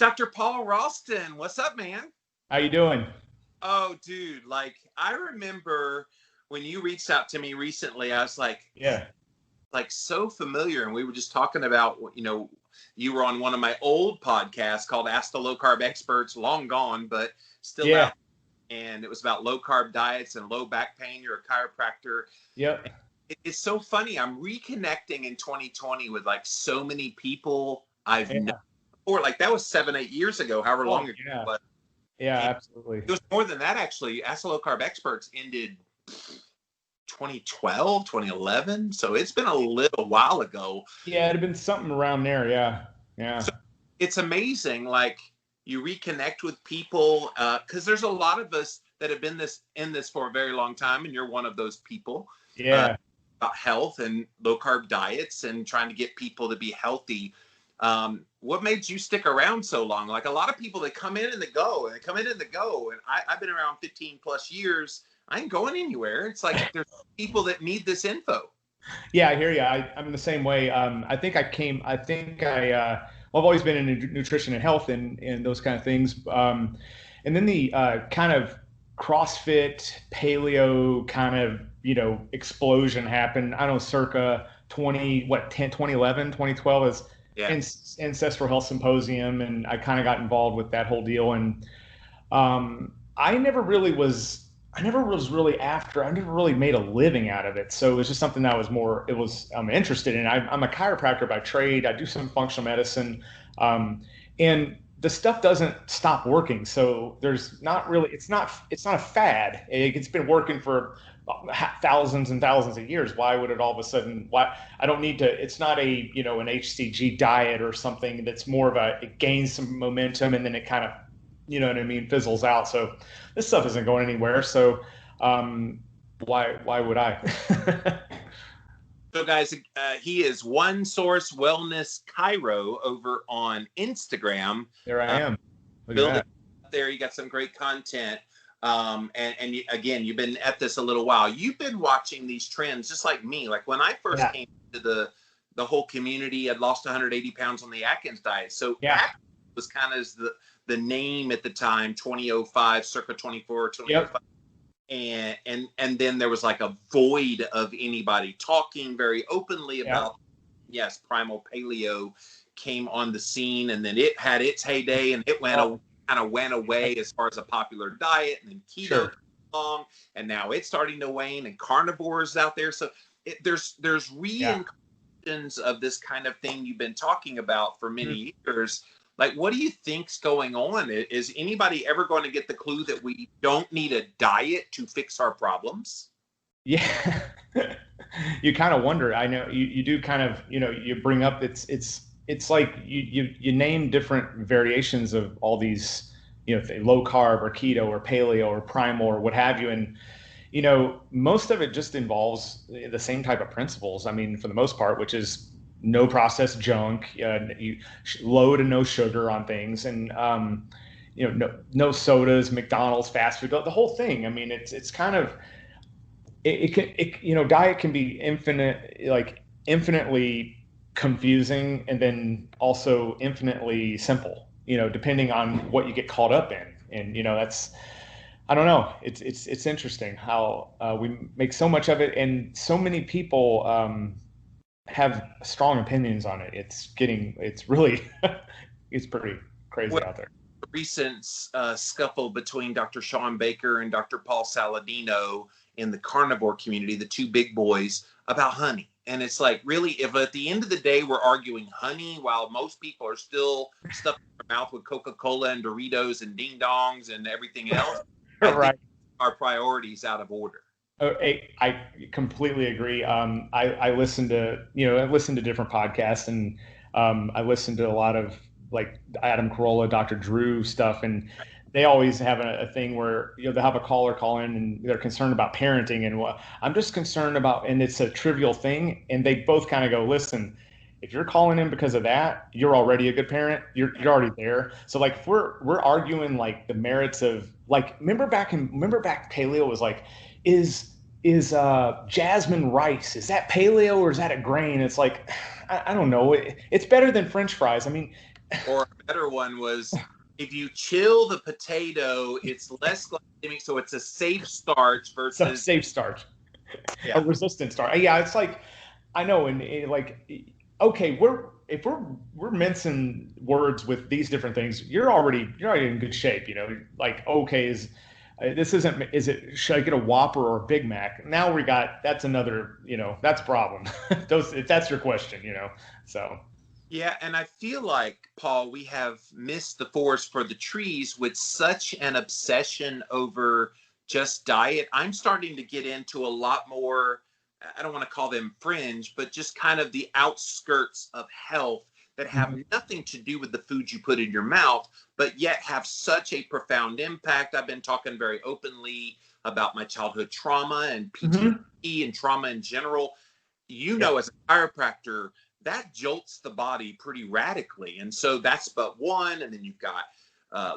Dr. Paul Ralston. What's up, man? How you doing? Oh, dude, like I remember when you reached out to me recently, I was Yeah. like so familiar. And we were just talking about, you were on one of my old podcasts called Ask the Low Carb Experts, long gone, but still Yeah. out. And it was about low carb diets and low back pain. You're a chiropractor. Yep. It's so funny. I'm reconnecting in 2020 with like so many people I've known. Or like that was 7-8 years ago, however long ago. Yeah. But Yeah, absolutely. it was more than that, actually. Ask the Low Carb Experts ended 2012, 2011. So it's been a little while ago. Yeah, it'd have been something around there. Yeah. Yeah. So it's amazing. Like you reconnect with people because there's a lot of us that have been in this for a very long time. And you're one of those people. Yeah. About health and low carb diets and trying to get people to be healthy. What made you stick around so long? Like a lot of people, they come in and they go, and they come in and they go. And I've been around 15 plus years. I ain't going anywhere. It's like there's people that need this info. Yeah, I hear you. I'm the same way. I've always been in nutrition and health and those kind of things. And then the kind of CrossFit, paleo kind of, explosion happened. I don't know, circa 2011, 2012 is Ancestral Health Symposium. And I kind of got involved with that whole deal. And I never really made a living out of it. So it was just something that I'm interested in. I'm a chiropractor by trade. I do some functional medicine. And the stuff doesn't stop working. So there's not really, it's not a fad. It's been working for thousands and thousands of years. Why would it all of a sudden, I don't need to, it's not an HCG diet or something that's more of it gains some momentum and then it kind of, fizzles out. So this stuff isn't going anywhere. So why would I? So guys, he is One Source Wellness Chiro over on Instagram. There I am. Building up there, you got some great content. Again, you've been at this a little while. You've been watching these trends just like me. Like when I first came to the whole community, I'd lost 180 pounds on the Atkins diet. So Atkins was kind of the name at the time, 2005, circa 24, 2005. And then there was like a void of anybody talking very openly about, primal paleo came on the scene, and then it had its heyday, and it kind of went away as far as a popular diet, and then keto came along, and now it's starting to wane, and carnivores out there. So there's reincarnations of this kind of thing you've been talking about for many years. Like, what do you think's going on? Is anybody ever going to get the clue that we don't need a diet to fix our problems? Yeah, you kind of wonder. I know you do kind of, you bring up it's like you name different variations of all these, low carb or keto or paleo or primal or what have you. And, most of it just involves the same type of principles. I mean, for the most part, which is no processed junk, low to no sugar on things, and no sodas, McDonald's, fast food, the whole thing. I mean, it's kind of diet can be infinitely confusing, and then also infinitely simple. Depending on what you get caught up in, and that's. I don't know. It's interesting how we make so much of it, and so many people have strong opinions on it. It's really, it's pretty crazy out there. Recent scuffle between Dr. Sean Baker and Dr. Paul Saladino in the carnivore community, the two big boys, about honey. And it's like, really, if at the end of the day we're arguing honey while most people are still stuffing their mouth with Coca-Cola and Doritos and ding dongs and everything else, I think our priorities out of order. I completely agree. I listen to different podcasts, and I listen to a lot of like Adam Carolla, Dr. Drew stuff, and they always have a thing where they'll have a caller call in and they're concerned about parenting, and I'm just concerned about, and it's a trivial thing, and they both kind of go, listen, if you're calling in because of that, you're already a good parent. You're already there. So like if we're arguing like the merits of like remember back paleo was like, is jasmine rice, is that paleo or is that a grain? It's like, I don't know. It's better than French fries. I mean, Or a better one was, if you chill the potato, it's less glycemic, so it's a safe starch So versus safe starch, a yeah. resistant starch. Yeah, it's like I know, and like, okay, we're mincing words with these different things. You're already in good shape. You know, like okay, this isn't is it should I get a Whopper or a Big Mac? Now we got that's another that's a problem. Those if that's your question, so. Yeah, and I feel like, Paul, we have missed the forest for the trees with such an obsession over just diet. I'm starting to get into a lot more, I don't want to call them fringe, but just kind of the outskirts of health that have Mhm. nothing to do with the food you put in your mouth, but yet have such a profound impact. I've been talking very openly about my childhood trauma and Mhm. PTSD and trauma in general. Yeah, As a chiropractor, that jolts the body pretty radically. And so that's but one. And then you've got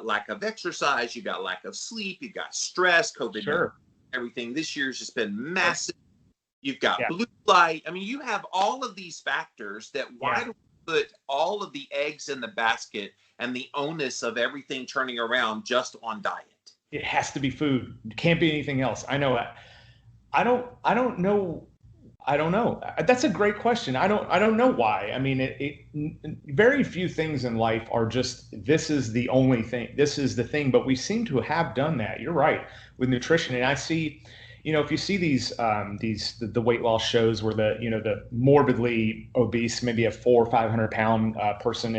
lack of exercise, you've got lack of sleep, you've got stress, COVID-19, sure. everything this year's just been Yep. massive. You've got Yeah, blue light. I mean, you have all of these factors that why yeah. do we put all of the eggs in the basket and the onus of everything turning around just on diet? It has to be food. It can't be anything else. I know that. I don't know. I don't know. That's a great question. I don't know why. I mean, very few things in life are just this is the only thing. This is the thing, but we seem to have done that. You're right with nutrition, and I see, if you see the weight loss shows where the morbidly obese, maybe a 400 or 500 pound person,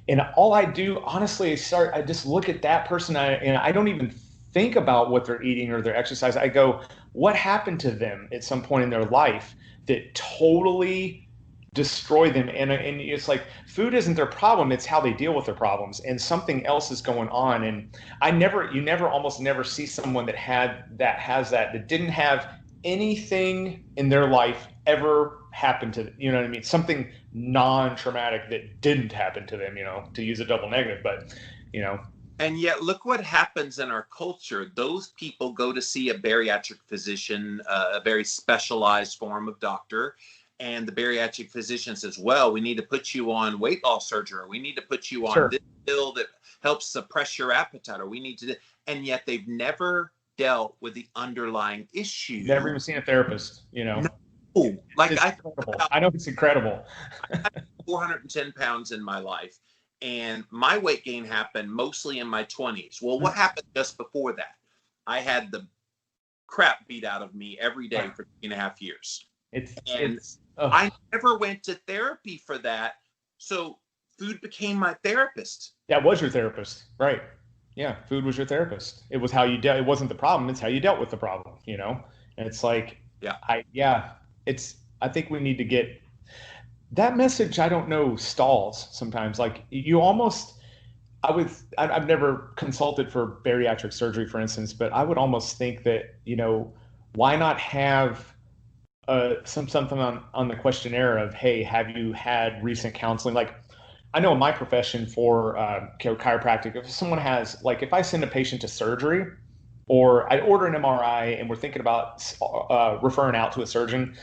and all I do honestly I just look at that person and I don't even think about what they're eating or their exercise. I go, what happened to them at some point in their life that totally destroy them? And it's like food isn't their problem, it's how they deal with their problems, and something else is going on. And almost never see someone has that didn't have anything in their life ever happen to them, you know what I mean, something non-traumatic that didn't happen to them, to use a double negative, but you know And yet, look what happens in our culture. Those people go to see a bariatric physician, a very specialized form of doctor. And the bariatric physician says, well, we need to put you on weight loss surgery. Or we need to put you on sure, this pill that helps suppress your appetite. Or we need to, and yet they've never dealt with the underlying never issue. even seen a therapist, No, like it's I think incredible. about I know it's incredible. 410 pounds in my life. And my weight gain happened mostly in my 20s. Well, what Mhm. happened just before that? I had the crap beat out of me every day Right. for 3.5 years. It's And it's I never went to therapy for that. So food became my therapist. that was your therapist, right? Yeah, food was your therapist. It was how you dealt. It wasn't the problem. It's how you dealt with the problem. And it's like, Yeah. yeah, it's. I think we need to get that message. I don't know stalls sometimes. Like you almost. I've never consulted for bariatric surgery, for instance, but I would almost think that why not have something on the questionnaire of, hey, have you had recent counseling? Like I know in my profession for chiropractic, if someone has, like, if I send a patient to surgery or I order an MRI and we're thinking about referring out to a surgeon,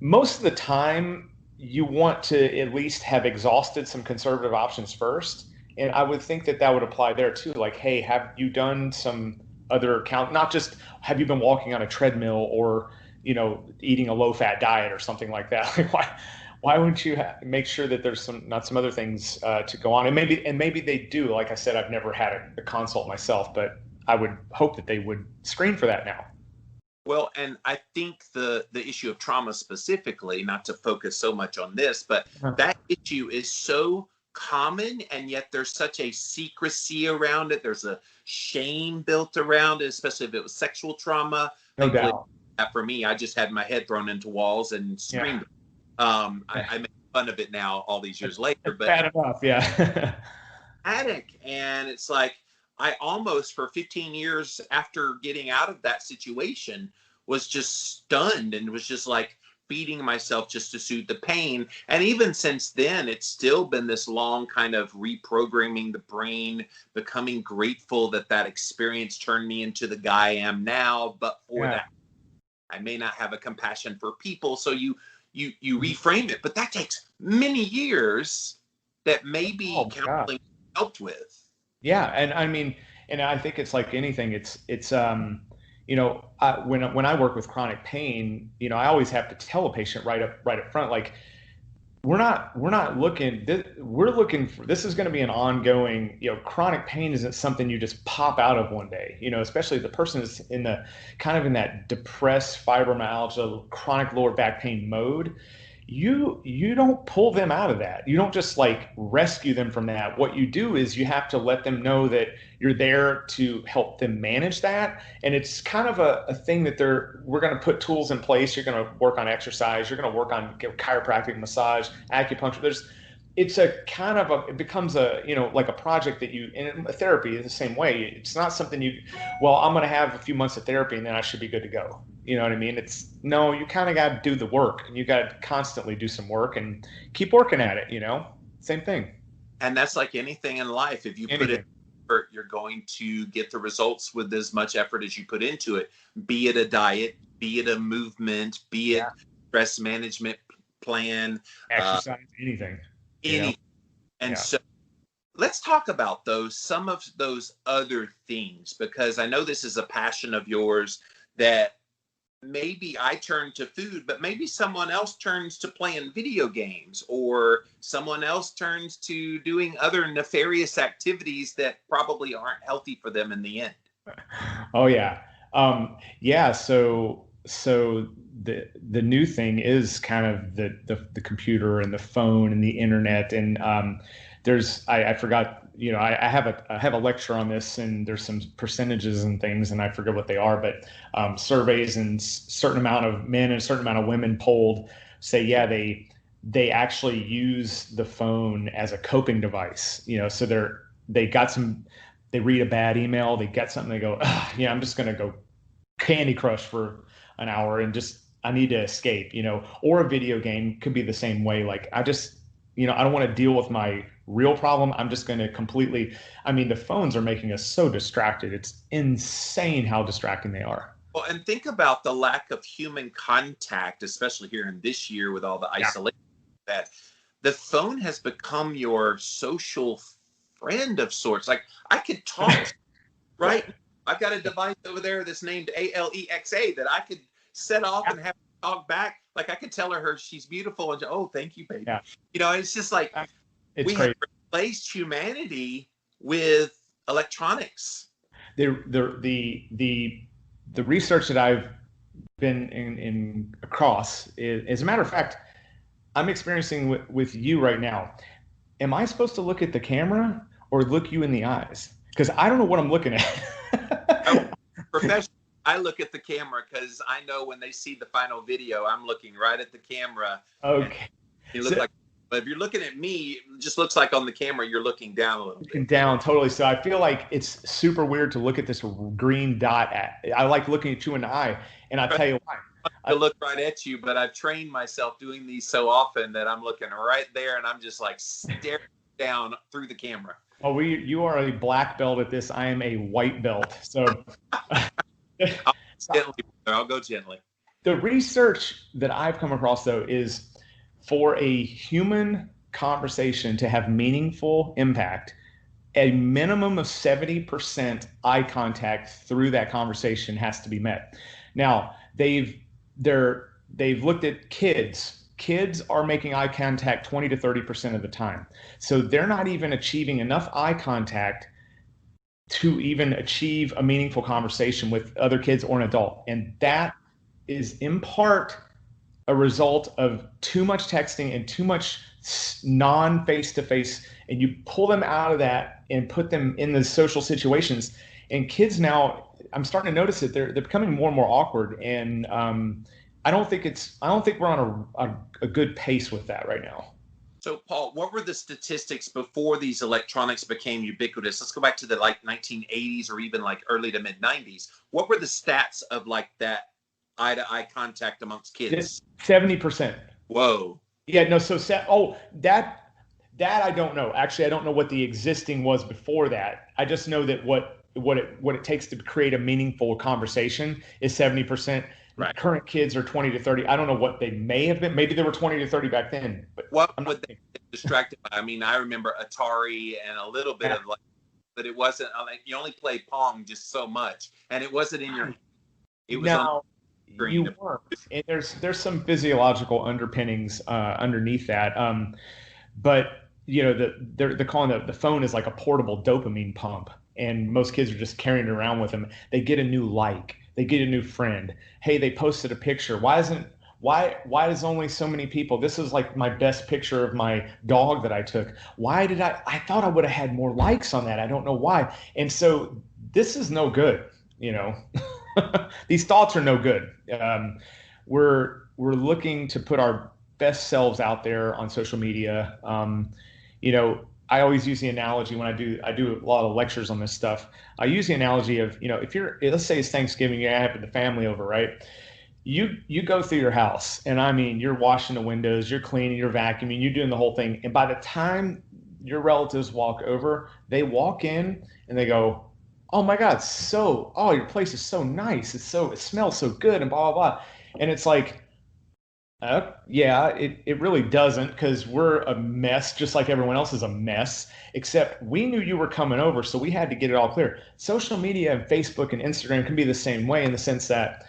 most of the time you want to at least have exhausted some conservative options first. And I would think that would apply there too. Like, hey, have you done some other not just have you been walking on a treadmill or, eating a low fat diet or something like that? Like, why wouldn't you make sure that there's some other things to go on? And maybe they do. Like I said, I've never had a consult myself, but I would hope that they would screen for that now. Well, and I think the issue of trauma specifically, not to focus so much on this, but Uh-huh. that issue is so common, and yet there's such a secrecy around it. There's a shame built around it, especially if it was sexual trauma. No Thankfully, doubt. for me, I just had my head thrown into walls and Yeah. screamed. I make fun of it now all these years later, It's but bad enough. Yeah. addict. And it's like I almost for 15 years after getting out of that situation was just stunned and was just like beating myself just to soothe the pain. And even since then, it's still been this long kind of reprogramming the brain, becoming grateful that that experience turned me into the guy I am now. But for Yeah. that, I may not have a compassion for people. So you Mhm. reframe it, but that takes many years that maybe Oh my God. counseling helped with. Yeah, and I mean, and I think it's like anything. When I work with chronic pain, I always have to tell a patient right up front, like we're not looking. We're looking for, this is going to be an ongoing. Chronic pain isn't something you just pop out of one day. Especially if the person is in the kind of in that depressed fibromyalgia, chronic lower back pain mode. You don't pull them out of that. You don't just like rescue them from that. What you do is you have to let them know that you're there to help them manage that. And it's kind of a thing that we're going to put tools in place. You're going to work on exercise. You're going to work on chiropractic, massage, acupuncture. It becomes like a project that and therapy is the same way. It's not something I'm going to have a few months of therapy and then I should be good to go. You know what I mean? No, you kind of got to do the work, and you got to constantly do some work and keep working at it, same thing. And that's like anything in life. If you put it effort, you're going to get the results with as much effort as you put into it, be it a diet, be it a movement, be it stress management plan, exercise, anything. And so let's talk about some of those other things, because I know this is a passion of yours that maybe I turn to food, but maybe someone else turns to playing video games, or someone else turns to doing other nefarious activities that probably aren't healthy for them in the end. Oh yeah. So the new thing is kind of the computer and the phone and the internet. And I forgot, I have a lecture on this, and there's some percentages and things, and I forget what they are, but surveys and certain amount of men and a certain amount of women polled say, they actually use the phone as a coping device. So they read a bad email, they get something, they go, I'm just going to go Candy Crush for an hour and I need to escape, or a video game could be the same way. Like I don't want to deal with my real problem. I'm just going to the phones are making us so distracted. It's insane how distracting they are. Well, and think about the lack of human contact, especially here in this year with all the isolation, that the phone has become your social friend of sorts. Like I could talk, right? I've got a device over there that's named Alexa that I could set off and have her talk back. Like I could tell her she's beautiful and thank you, baby. Yeah. It's just like we have replaced humanity with electronics. The research that I've been in across is, as a matter of fact, I'm experiencing with you right now. Am I supposed to look at the camera or look you in the eyes? Because I don't know what I'm looking at. Professionally, I look at the camera because I know when they see the final video, I'm looking right at the camera. Okay. But if you're looking at me, it just looks like on the camera you're looking down a little bit. Looking down, totally. So I feel like it's super weird to look at this green dot. I like looking at you in the eye, and I'll tell you why. I look right at you, but I've trained myself doing these so often that I'm looking right there, and I'm just like staring down through the camera. Oh, you are a black belt at this. I am a white belt. So I'll go gently. The research that I've come across, though, is for a human conversation to have meaningful impact, a minimum of 70% eye contact through that conversation has to be met. Now, they've looked at kids. Kids are making eye contact 20 to 30% of the time. So they're not even achieving enough eye contact to even achieve a meaningful conversation with other kids or an adult. And that is in part a result of too much texting and too much non-face-to-face. And you pull them out of that and put them in the social situations. And kids now, I'm starting to notice that they're becoming more and more awkward. And I don't think we're on a good pace with that right now. So, Paul, what were the statistics before these electronics became ubiquitous? Let's go back to the 1980s or even early to mid 90s. What were the stats of that eye-to-eye contact amongst kids? 70%. Whoa. Yeah, no. So, that I don't know. Actually, I don't know what the existing was before that. I just know that what it takes to create a meaningful conversation is 70%. Right. Current kids are 20 to 30. I don't know what they may have been. Maybe they were 20 to 30 back then. But what would they get distracted by? I mean, I remember Atari and a little bit of like, but it wasn't like you only played Pong just so much, and it wasn't in your. It was on the screen. You weren't. And there's some physiological underpinnings underneath that. But they're calling the phone is like a portable dopamine pump, and most kids are just carrying it around with them. They get a new like, they get a new friend. Hey, they posted a picture. Why is only so many people? This is like my best picture of my dog that I took. Why did I thought I would have had more likes on that. I don't know why. And so this is no good, These thoughts are no good. We're looking to put our best selves out there on social media. I always use the analogy when I do a lot of lectures on this let's say it's Thanksgiving, you're having the family over, right? You go through your house, and I mean, you're washing the windows, you're cleaning, you're vacuuming, you're doing the whole thing. And by the time your relatives walk over, they walk in and they go, "Oh my God, your place is so nice. It smells so good," and blah, blah, blah. And it's like, yeah, it really doesn't, because we're a mess, just like everyone else is a mess, except we knew you were coming over, so we had to get it all clear. Social media and Facebook and Instagram can be the same way, in the sense that,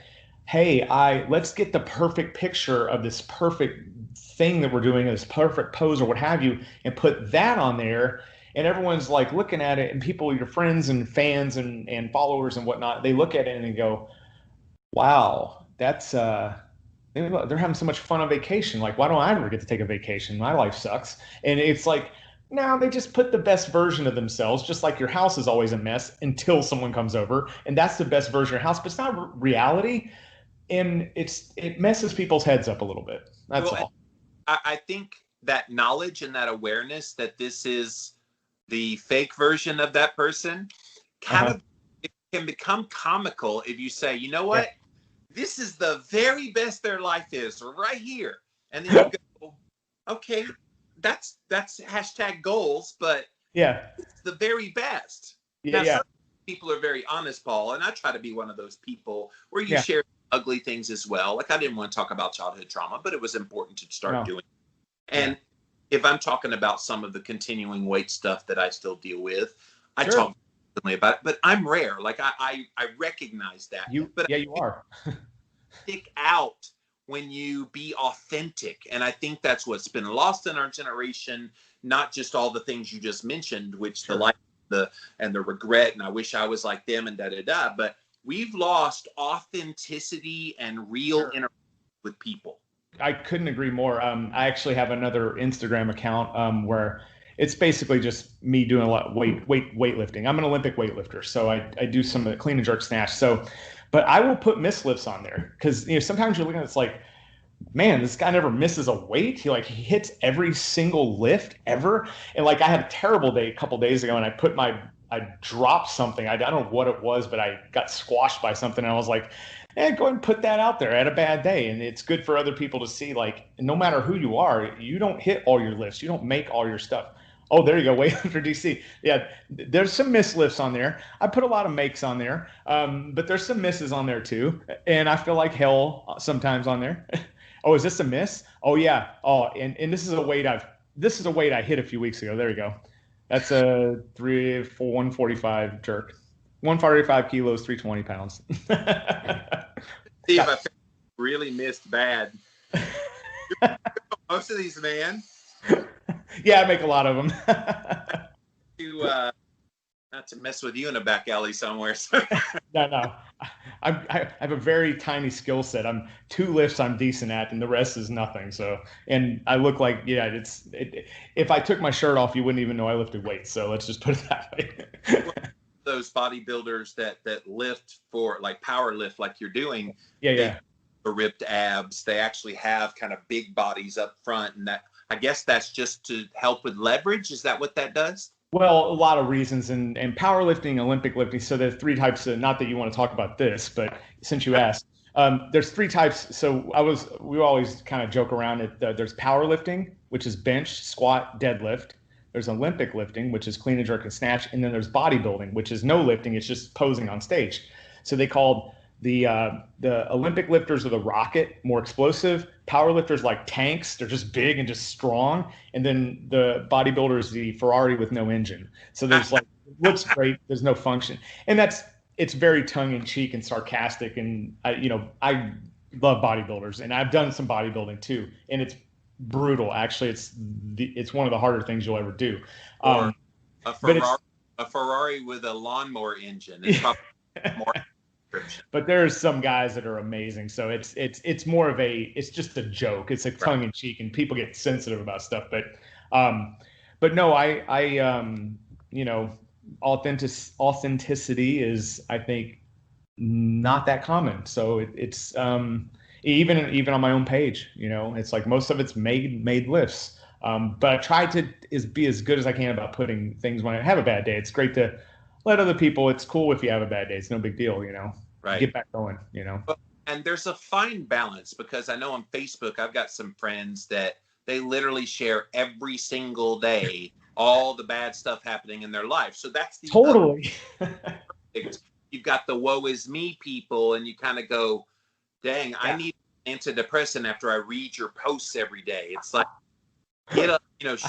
hey, let's get the perfect picture of this perfect thing that we're doing, this perfect pose or what have you, and put that on there. And everyone's like looking at it, and people, your friends and fans and followers and whatnot, they look at it and they go, wow, that's they're having so much fun on vacation. Like, why don't I ever get to take a vacation? My life sucks. And it's like, no, they just put the best version of themselves, just like your house is always a mess until someone comes over, and that's the best version of your house, but it's not reality. And it messes people's heads up a little bit. That's all. I think that knowledge and that awareness that this is the fake version of that person it can become comical if you say, you know what? Yeah. This is the very best their life is right here. And then you go, okay, that's hashtag goals, but yeah, it's the very best. Yeah, now, some people are very honest, Paul, and I try to be one of those people where you share ugly things as well. Like, I didn't want to talk about childhood trauma, but it was important to start doing. And if I'm talking about some of the continuing weight stuff that I still deal with, I talk about it, but I'm rare. Like, I recognize that. You are. Stick out when you be authentic. And I think that's what's been lost in our generation, not just all the things you just mentioned, which the life, and the regret, and I wish I was like them, and da-da-da, but we've lost authenticity and real interaction with people. I couldn't agree more. I actually have another Instagram account where it's basically just me doing a lot of weightlifting. I'm an Olympic weightlifter, so I do some of the clean and jerk snatch. So, but I will put miss lifts on there, because sometimes you're looking at it's like, man, this guy never misses a weight. He hits every single lift ever. And like, I had a terrible day a couple days ago, and I dropped something. I don't know what it was, but I got squashed by something. And I was like, go ahead and put that out there. I had a bad day. And it's good for other people to see, like, no matter who you are, you don't hit all your lifts. You don't make all your stuff. Oh, there you go. Weightlifter DC. Yeah, there's some miss lifts on there. I put a lot of makes on there, but there's some misses on there too. And I feel like hell sometimes on there. Oh, is this a miss? Oh yeah. Oh, and this is a weight I hit a few weeks ago. There you go. That's a 145 jerk. 145 kilos, 320 pounds. See, if I really missed bad. Most of these, man. Yeah, I make a lot of them. Not to mess with you in a back alley somewhere. No. I have a very tiny skill set. I'm 2 lifts I'm decent at, and the rest is nothing. So, and I look like, if I took my shirt off, you wouldn't even know I lifted weights. So let's just put it that way. Those bodybuilders that lift for, like, power lift, like you're doing. Yeah. The ripped abs, they actually have kind of big bodies up front, and that, I guess that's just to help with leverage. Is that what that does? Well, a lot of reasons, and powerlifting, Olympic lifting. So there's 3 types of, not that you want to talk about this, but since you asked, there's 3 types. So we always kind of joke around it. There's powerlifting, which is bench, squat, deadlift. There's Olympic lifting, which is clean and jerk and snatch. And then there's bodybuilding, which is no lifting. It's just posing on stage. So they called The Olympic lifters are the rocket, more explosive. Power lifters like tanks, they're just big and just strong. And then the bodybuilder is the Ferrari with no engine. So there's like, it looks great, there's no function. And it's very tongue in cheek and sarcastic. And I love bodybuilders, and I've done some bodybuilding too. And it's brutal. Actually, it's one of the harder things you'll ever do. Or a Ferrari with a lawnmower engine. It's probably more. But there's some guys that are amazing. So it's more of it's just a joke. It's a tongue in cheek, and people get sensitive about stuff. But no, authenticity is, I think, not that common. So it's even on my own page, it's like most of it's made lifts. But I try to be as good as I can about putting things when I have a bad day. It's great to let other people. It's cool if you have a bad day. It's no big deal, Right. Get back going, And there's a fine balance, because I know on Facebook, I've got some friends that they literally share every single day all the bad stuff happening in their life. So that's the totally. You've got the woe is me people, and you kind of go, dang, yeah. I need an antidepressant after I read your posts every day. It's like,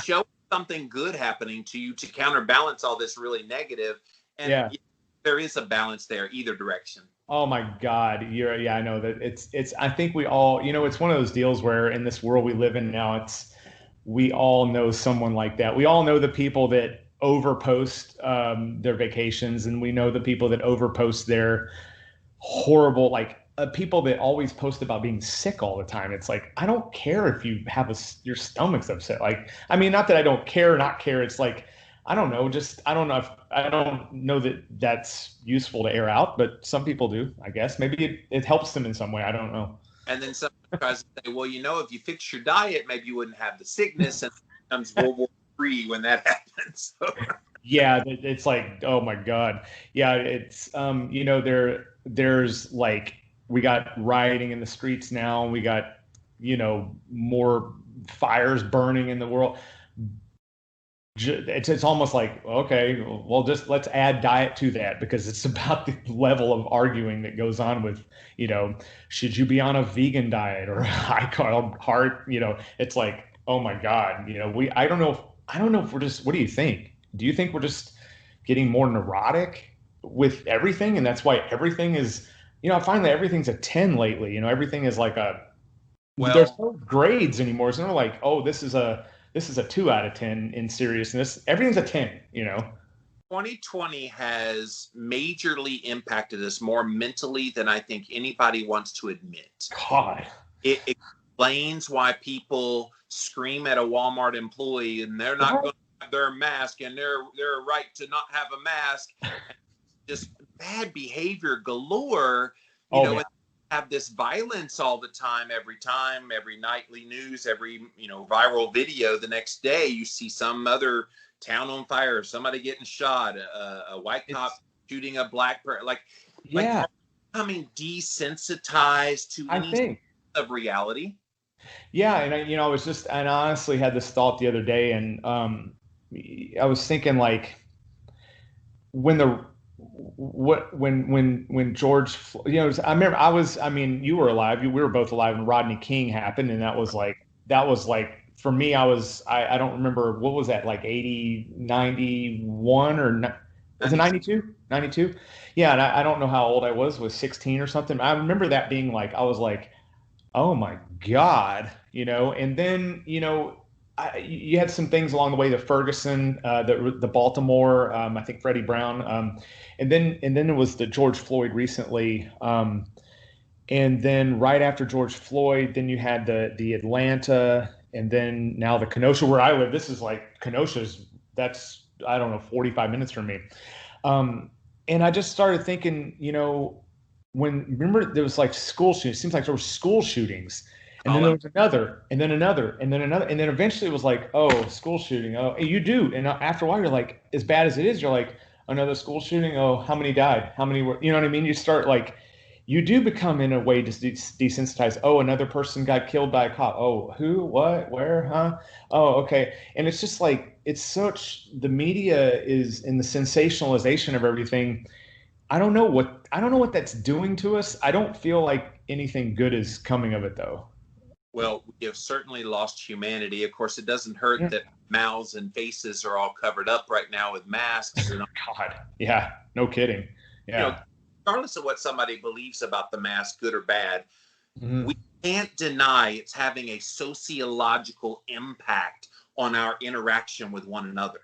show something good happening to you to counterbalance all this really negative. And there is a balance there either direction. Oh my God. I know that it's, I think we all, it's one of those deals where in this world we live in now, we all know someone like that. We all know the people that overpost their vacations, and we know the people that overpost their horrible, people that always post about being sick all the time. It's like, I don't care if you have your stomach's upset. Not that I don't care, not care. It's like, I don't know. I don't know that that's useful to air out, but some people do, I guess. Maybe it helps them in some way. I don't know. And then someone tries to say, well, if you fix your diet, maybe you wouldn't have the sickness, and it becomes World War III when that happens. Yeah, it's like, oh my God. Yeah, it's there's we got rioting in the streets now. We got more fires burning in the world. It's almost like, okay, well, just let's add diet to that, because it's about the level of arguing that goes on with, should you be on a vegan diet or high carb heart? It's like, oh my God, I don't know if we're just, what do you think? Do you think we're just getting more neurotic with everything? And that's why everything is, I find that everything's a 10 lately. Everything is like there's no grades anymore. It's not like, oh, this is a 2 out of 10 in seriousness. Everything's a 10, 2020 has majorly impacted us more mentally than I think anybody wants to admit. God. It explains why people scream at a Walmart employee and they're not going to have their mask, and their right to not have a mask. Just bad behavior galore. Have this violence all the time, every nightly news, every viral video. The next day you see some other town on fire, somebody getting shot, a white cop shooting a black person. Like becoming desensitized to anything of reality. Yeah, and I honestly had this thought the other day, and I was thinking, when George, I remember you were alive, we were both alive when Rodney King happened. And that was like, for me, I don't remember, what was that, 80, 91 or was it 92? 92? Yeah. And I don't know how old I was 16 or something. I remember that being I was like, oh my God, and then, you had some things along the way, the Ferguson, the Baltimore, I think Freddie Brown, and then it was the George Floyd recently, and then right after George Floyd, then you had the Atlanta, and then now the Kenosha, where I live. This is Kenosha's. That's, I don't know, 45 minutes from me, and I just started thinking, remember there was school shootings. It seems like there were school shootings. And then there was another, and then another, and then another. And then eventually it was oh, school shooting. Oh, you do. And after a while, you're as bad as it is, you're another school shooting. Oh, how many died? How many were, you know what I mean? You start you do become in a way desensitized. Oh, another person got killed by a cop. Oh, who, what, where, huh? Oh, okay. And it's just the media is in the sensationalization of everything. I don't know what that's doing to us. I don't feel like anything good is coming of it though. Well, we have certainly lost humanity. Of course, it doesn't hurt Yeah. that mouths and faces are all covered up right now with masks. And, God. Yeah. No kidding. you know, Yeah. regardless of what somebody believes about the mask, good or bad, Mhm. we can't deny it's having a sociological impact on our interaction with one another.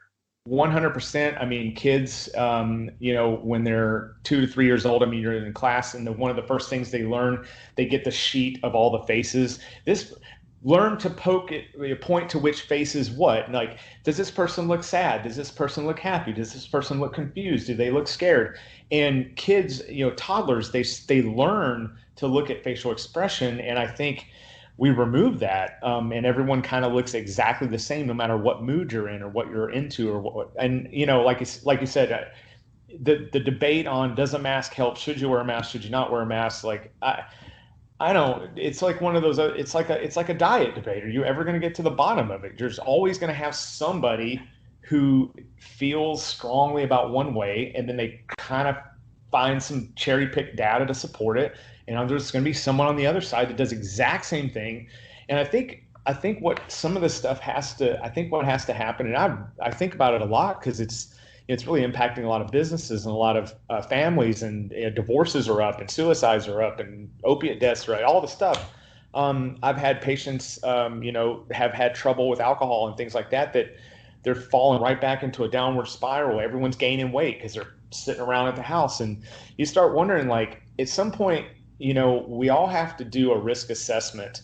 100%. I mean, kids, when they're 2 to 3 years old, I mean, you're in class, and one of the first things they learn, they get the sheet of all the faces. This learn to point to which face is what. Like, does this person look sad? Does this person look happy? Does this person look confused? Do they look scared? And kids, toddlers, they learn to look at facial expression, and I think we remove that, and everyone kind of looks exactly the same no matter what mood you're in or what you're into or what. And like you said, the debate on does a mask help, should you wear a mask, should you not wear a mask, like I don't. It's like one of those. It's like a diet debate. Are you ever going to get to the bottom of it? There's always going to have somebody who feels strongly about one way, and then they kind of find some cherry picked data to support it, and there's going to be someone on the other side that does exact same thing. And I think what some of this stuff what has to happen, and I think about it a lot because it's really impacting a lot of businesses and a lot of families, and divorces are up and suicides are up and opiate deaths are up, all the stuff. I've had patients, have had trouble with alcohol and things like that they're falling right back into a downward spiral. Everyone's gaining weight because they're sitting around at the house. And you start wondering, like, at some point, we all have to do a risk assessment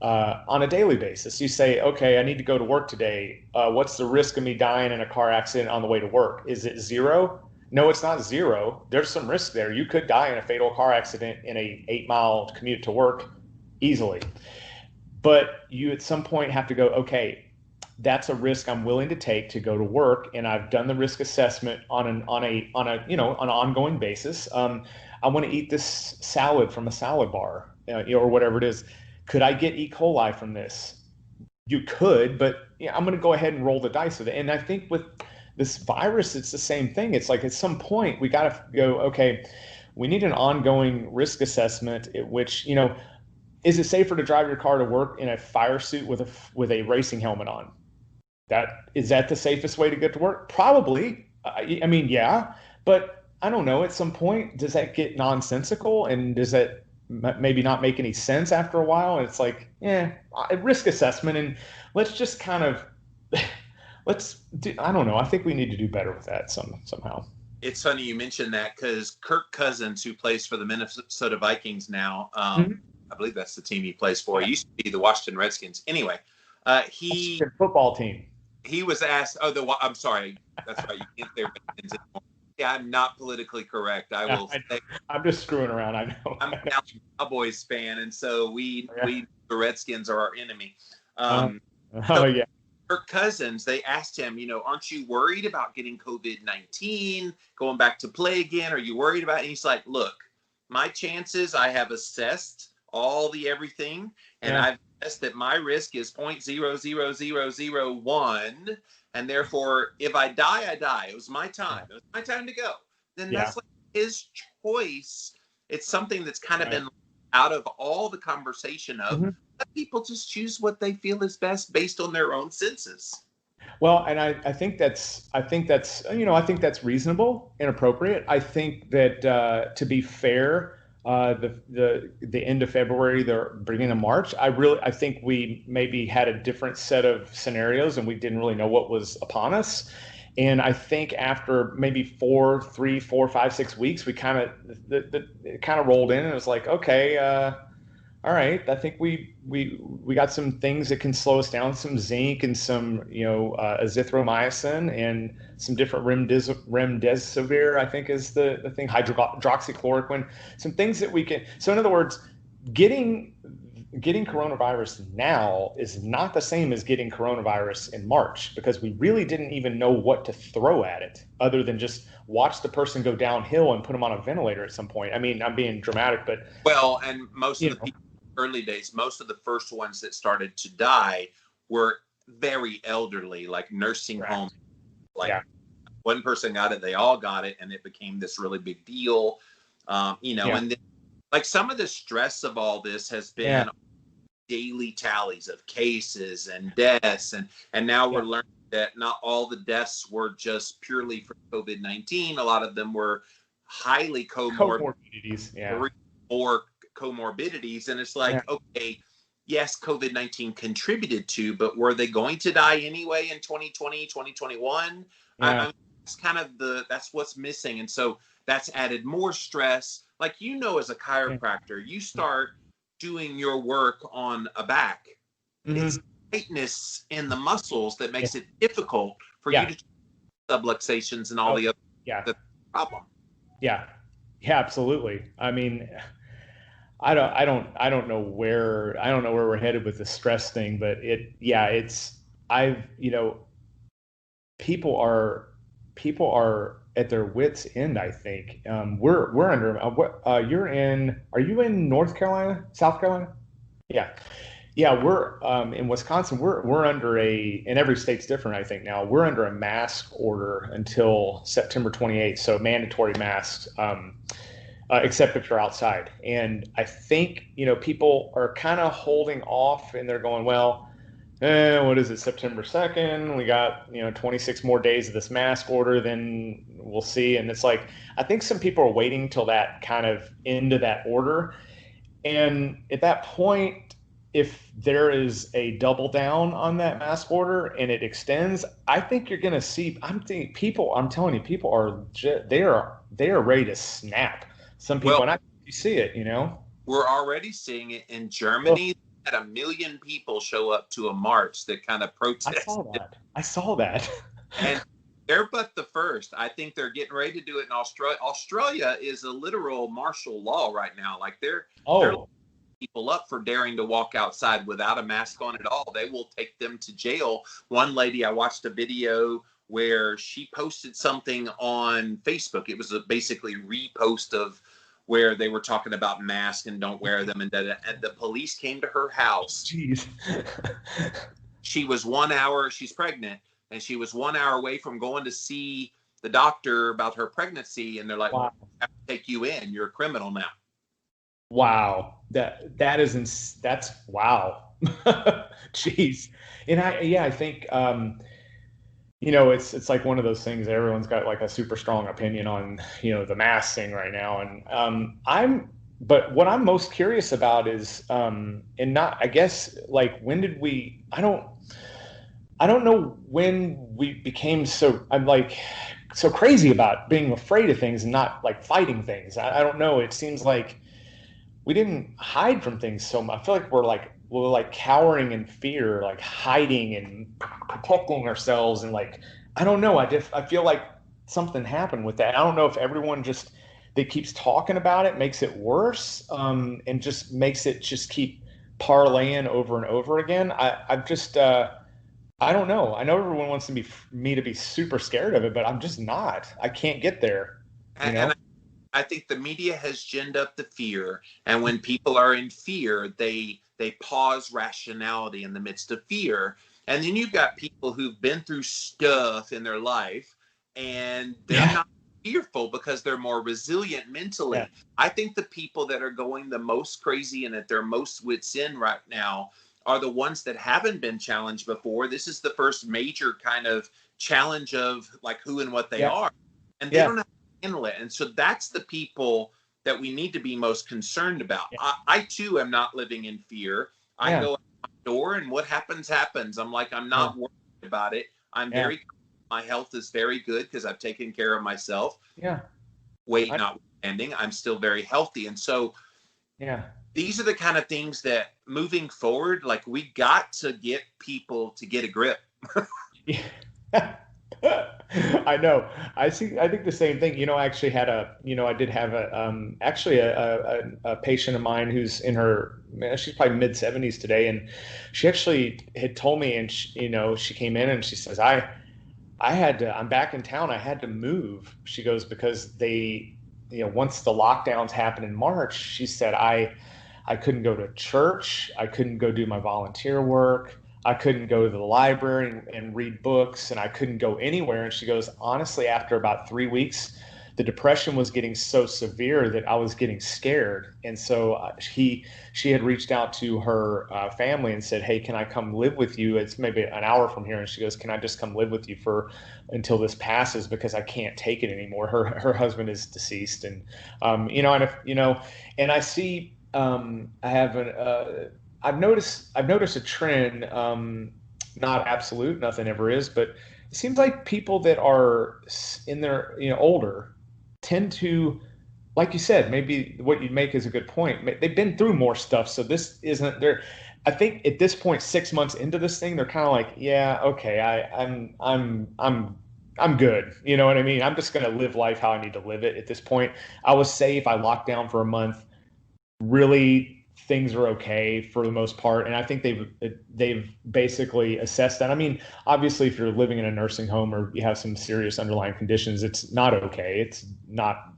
on a daily basis. You say, okay, I need to go to work today. What's the risk of me dying in a car accident on the way to work? Is it zero? No, it's not zero. There's some risk there. You could die in a fatal car accident in a 8-mile commute to work easily. But you at some point have to go, okay, that's a risk I'm willing to take to go to work, and I've done the risk assessment on an ongoing basis. I want to eat this salad from a salad bar, or whatever it is. Could I get E. coli from this? You could, but I'm going to go ahead and roll the dice with it. And I think with this virus, it's the same thing. It's like at some point we got to go, okay, we need an ongoing risk assessment at which, is it safer to drive your car to work in a fire suit with a racing helmet on? Is that the safest way to get to work? Probably. I mean, yeah, but I don't know. At some point, does that get nonsensical, and does that maybe not make any sense after a while? And it's like, risk assessment, and let's just kind of I don't know. I think we need to do better with that somehow. It's funny you mentioned that because Kirk Cousins, who plays for the Minnesota Vikings now, I believe that's the team he plays for. He used to be the Washington Redskins. Anyway, football team. He was asked. I'm sorry. That's right. You can't say Redskins anymore. Yeah, I'm not politically correct. I'm just screwing around. I know. I'm now a Cowboys fan, and so the Redskins are our enemy. Yeah. Kirk Cousins, they asked him, aren't you worried about getting COVID-19, going back to play again? Are you worried about it? And he's like, look, my chances, I have assessed all the everything, and I've assessed that my risk is 0.00001, and therefore, if I die, I die. It was my time. It was my time to go. Then that's like his choice. It's something that's kind of been out of all the conversation of let people just choose what they feel is best based on their own senses. Well, and I think that's reasonable and appropriate. I think that to be fair, the end of February, the beginning of March, I think we maybe had a different set of scenarios and we didn't really know what was upon us. And I think after maybe 4, 5, 6 weeks, we kind of rolled in and it was like, okay, all right, I think we got some things that can slow us down, some zinc and some azithromycin and some different remdesivir, I think is the thing, hydroxychloroquine, some things that we can. So in other words, getting coronavirus now is not the same as getting coronavirus in March, because we really didn't even know what to throw at it other than just watch the person go downhill and put them on a ventilator at some point. I mean, I'm being dramatic, but and most of the people early days, most of the first ones that started to die were very elderly, like nursing homes, one person got it, they all got it, and it became this really big deal. And then, like, some of the stress of all this has been daily tallies of cases and deaths, and now we're learning that not all the deaths were just purely from COVID-19. A lot of them were highly comorbidities, or comorbidities, and it's like, okay, yes, COVID-19 contributed to, but were they going to die anyway in 2020, 2021? I mean, it's kind of that's what's missing, and so that's added more stress. Like, as a chiropractor, you start doing your work on a back. It's tightness in the muscles that makes it difficult for you to subluxations and all the other the problem. Yeah, absolutely. I mean, I don't know where we're headed with the stress thing, but people are at their wits' end, I think. We're under are you in North Carolina, South Carolina? We're in Wisconsin. We're under and every state's different, I think now. We're under a mask order until September 28th, so mandatory masks, except if you're outside. And I think, people are kind of holding off, and they're going, well, what is it, September 2nd? We got, 26 more days of this mask order, then we'll see. And it's like, I think some people are waiting till that kind of end of that order. And at that point, if there is a double down on that mask order and it extends, I think you're going to see, I'm telling you, people they are ready to snap. Some people, and you see it, We're already seeing it in Germany. Had 1 million people show up to a march that kind of protested. I saw that. And they're but the first. I think they're getting ready to do it in Australia. Australia is a literal martial law right now. Like, they're people up for daring to walk outside without a mask on at all. They will take them to jail. One lady, I watched a video where she posted something on Facebook. It was basically repost of where they were talking about masks and don't wear them, and the police came to her house. Jeez. She was 1 hour, she's pregnant, and she was 1 hour away from going to see the doctor about her pregnancy, and they're like, wow, we have to take you in. You're a criminal now. Wow. That's wow. Jeez. And I think, it's like one of those things that everyone's got like a super strong opinion on, the mask thing right now. And but what I'm most curious about is, I guess, like, when did I don't know when we became I'm like so crazy about being afraid of things and not like fighting things. I don't know. It seems like we didn't hide from things so much. I feel like we're like cowering in fear, like hiding and protecting ourselves. And like, I don't know. I feel like something happened with that. I don't know if everyone that keeps talking about it makes it worse, and just makes it just keep parlaying over and over again. I don't know. I know everyone wants me to be super scared of it, but I'm just not. I can't get there. And I think the media has ginned up the fear, and when people are in fear, they pause rationality in the midst of fear. And then you've got people who've been through stuff in their life, and they're not fearful because they're more resilient mentally. Yeah. I think the people that are going the most crazy and at their most wits end right now are the ones that haven't been challenged before. This is the first major kind of challenge of like who and what they are, and they don't have to handle it. And so that's the people that we need to be most concerned about. Yeah. I too am not living in fear. I go out my door, and what happens, happens. I'm like, I'm not worried about it. I'm my health is very good because I've taken care of myself. Yeah. Weight notwithstanding, I'm still very healthy. And so these are the kind of things that moving forward, like, we got to get people to get a grip. I know. I think the same thing. I actually had I did have a patient of mine who's she's probably mid 70s today. And she actually had told me, and she came in and she says, I'm back in town. I had to move. She goes, because they, once the lockdowns happened in March, she said, I couldn't go to church. I couldn't go do my volunteer work. I couldn't go to the library and read books, and I couldn't go anywhere. And she goes, honestly, after about 3 weeks, the depression was getting so severe that I was getting scared. And so she had reached out to her family and said, hey, can I come live with you? It's maybe an hour from here. And she goes, can I just come live with you for until this passes, because I can't take it anymore. Her husband is deceased. And and if and I see I've noticed a trend, not absolute, nothing ever is, but it seems like people that are in their older tend to, like you said, maybe what you make is a good point. They've been through more stuff, so this isn't there. I think at this point, 6 months into this thing, they're kind of like, yeah, okay, I'm good. You know what I mean? I'm just gonna live life how I need to live it at this point. I was safe. I locked down for a month. Really, things are okay for the most part, and I think they've basically assessed that. I mean, obviously, if you're living in a nursing home or you have some serious underlying conditions, it's not okay. It's not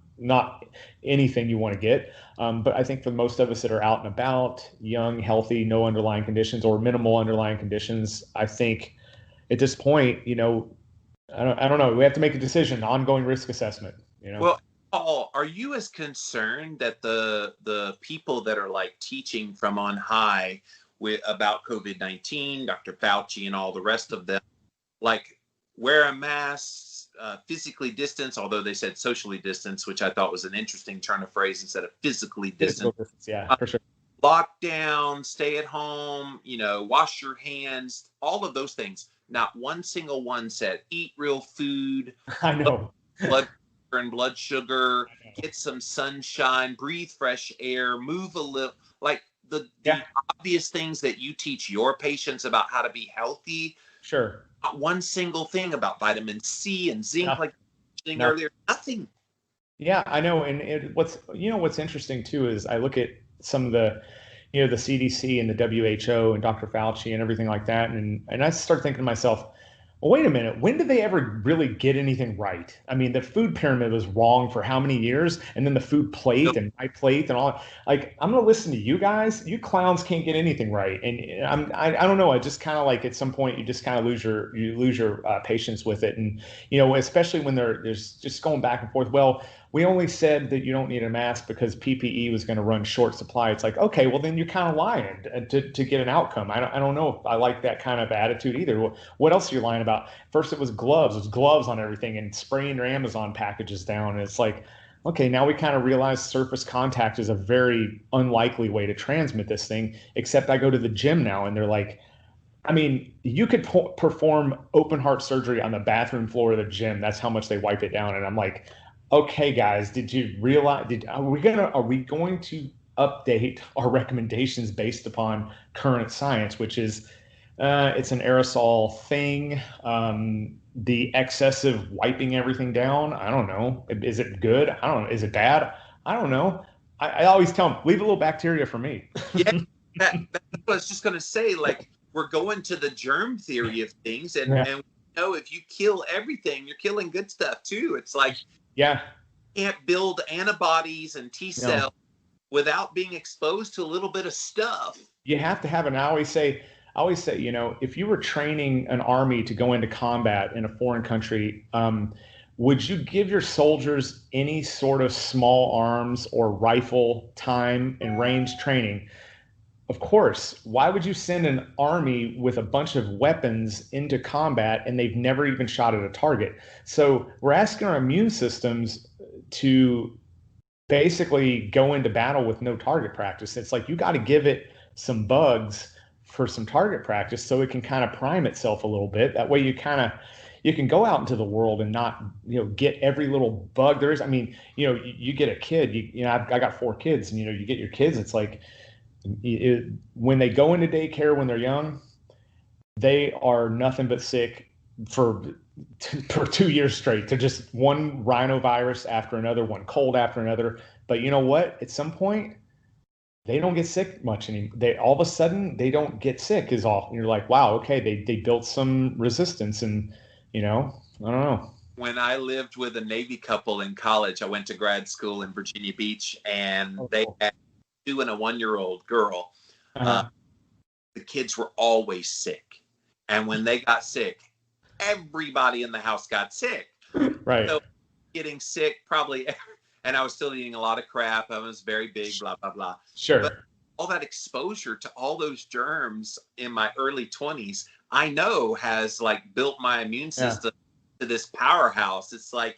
anything you want to get. But I think for most of us that are out and about, young, healthy, no underlying conditions or minimal underlying conditions, I think at this point, I don't know. We have to make a decision, ongoing risk assessment. Well, Paul, are you as concerned that the people that are like teaching from on high about COVID-19, Dr. Fauci and all the rest of them, like wear a mask, physically distance, although they said socially distance, which I thought was an interesting turn of phrase instead of physically distance. Yeah, for sure. Lockdown, stay at home, wash your hands, all of those things. Not one single one said eat real food. I know. Blood and blood sugar, get some sunshine, breathe fresh air, move a little, like the obvious things that you teach your patients about how to be healthy. Sure. Not one single thing about vitamin C and zinc, like earlier. Nothing. Yeah, I know. And what's interesting too is I look at some of the the CDC and the WHO and Dr. Fauci and everything like that, and I start thinking to myself, well, wait a minute, when did they ever really get anything right? I mean, the food pyramid was wrong for how many years? And then the food plate and my plate and all. Like, I'm going to listen to you guys. You clowns can't get anything right. And I don't know. I just kind of like at some point you just kind of lose your patience with it. And, especially when there's just going back and forth. Well, we only said that you don't need a mask because PPE was going to run short supply. It's like, okay, well then you're kind of lying to get an outcome. I don't know if I like that kind of attitude either. What else are you lying about? First it was gloves. It was gloves on everything and spraying your Amazon packages down. And it's like, okay, now we kind of realize surface contact is a very unlikely way to transmit this thing, except I go to the gym now and they're like, I mean, you could perform open heart surgery on the bathroom floor of the gym. That's how much they wipe it down. And I'm like, okay, guys, did you realize? Are we going to update our recommendations based upon current science, which is it's an aerosol thing. The excessive wiping everything down, I don't know. Is it good? I don't know. Is it bad? I don't know. I always tell them, leave a little bacteria for me. Yeah, that's what I was just going to say. Like, we're going to the germ theory of things, and if you kill everything, you're killing good stuff too. It's like, you can't build antibodies and T cells without being exposed to a little bit of stuff. You have to have, and I always say, if you were training an army to go into combat in a foreign country, would you give your soldiers any sort of small arms or rifle time and range training? Of course. Why would you send an army with a bunch of weapons into combat and they've never even shot at a target? So we're asking our immune systems to basically go into battle with no target practice. It's like you got to give it some bugs for some target practice so it can kind of prime itself a little bit. That way you can go out into the world and not, get every little bug there is. I mean, you get a kid, I got 4 kids, and, you get your kids, it's like, when they go into daycare when they're young, they are nothing but sick for 2 years straight. They're just one rhinovirus after another, one cold after another. But you know what? At some point, they don't get sick much anymore. All of a sudden, they don't get sick is all. And you're like, wow, okay, they built some resistance, and I don't know. When I lived with a Navy couple in college, I went to grad school in Virginia Beach, and they had 2 and a 1-year-old girl. the kids were always sick. And when they got sick, everybody in the house got sick. Right. So getting sick probably, and I was still eating a lot of crap. I was very big, blah, blah, blah. Sure. But all that exposure to all those germs in my early 20s, I know has like built my immune system to this powerhouse. It's like,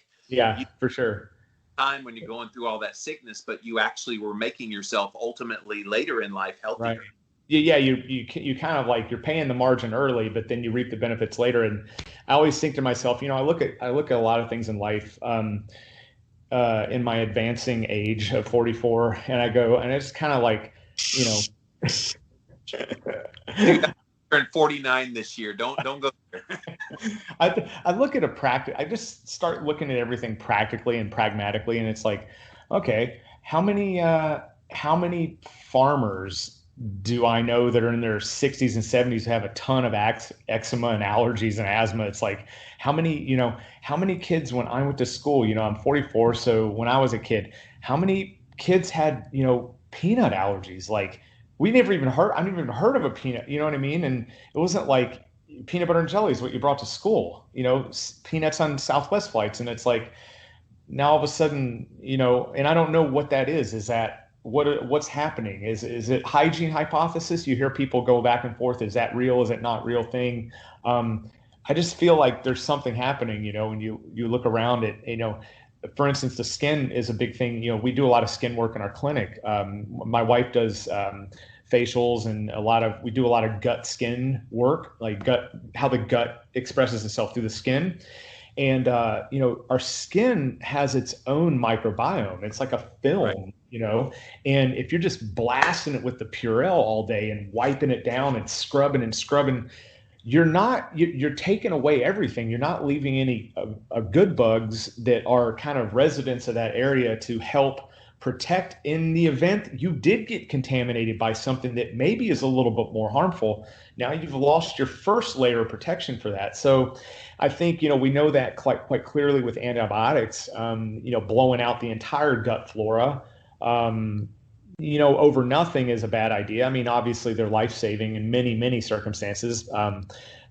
for sure. Time when you're going through all that sickness, but you actually were making yourself ultimately later in life healthier. Right. Yeah, you kind of like you're paying the margin early, but then you reap the benefits later. And I always think to myself, I look at a lot of things in life in my advancing age of 44, and I go, and it's kind of like, Turn 49 this year. Don't go there. I look at I just start looking at everything practically and pragmatically, and it's like, okay, how many farmers do I know that are in their 60s and 70s who have a ton of eczema and allergies and asthma? It's like, how many kids when I went to school, I'm 44, so when I was a kid, how many kids had, peanut allergies? Like, I never even heard of a peanut, you know what I mean? And it wasn't like peanut butter and jelly is what you brought to school, peanuts on Southwest flights. And it's like, now all of a sudden, and I don't know what that is. Is that what's happening? Is it hygiene hypothesis? You hear people go back and forth. Is that real? Is it not real thing? I just feel like there's something happening, when you look around it, for instance, the skin is a big thing. We do a lot of skin work in our clinic. My wife does facials, and we do a lot of gut skin work, like how the gut expresses itself through the skin. And, our skin has its own microbiome. It's like a film, right. And if you're just blasting it with the Purell all day and wiping it down and scrubbing, you're taking away everything. You're not leaving any good bugs that are kind of residents of that area to help protect in the event you did get contaminated by something that maybe is a little bit more harmful. Now you've lost your first layer of protection for that. So I think, we know that quite clearly with antibiotics, blowing out the entire gut flora, over nothing is a bad idea. I mean, obviously they're life-saving in many, many circumstances.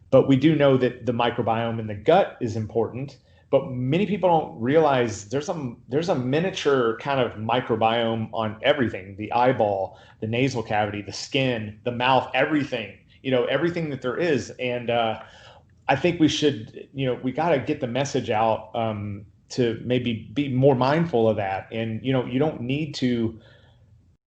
But we do know that the microbiome in the gut is important. But many people don't realize there's a miniature kind of microbiome on everything: the eyeball, the nasal cavity, the skin, the mouth, everything, everything that there is. And I think we should, we got to get the message out to maybe be more mindful of that. And, you don't need to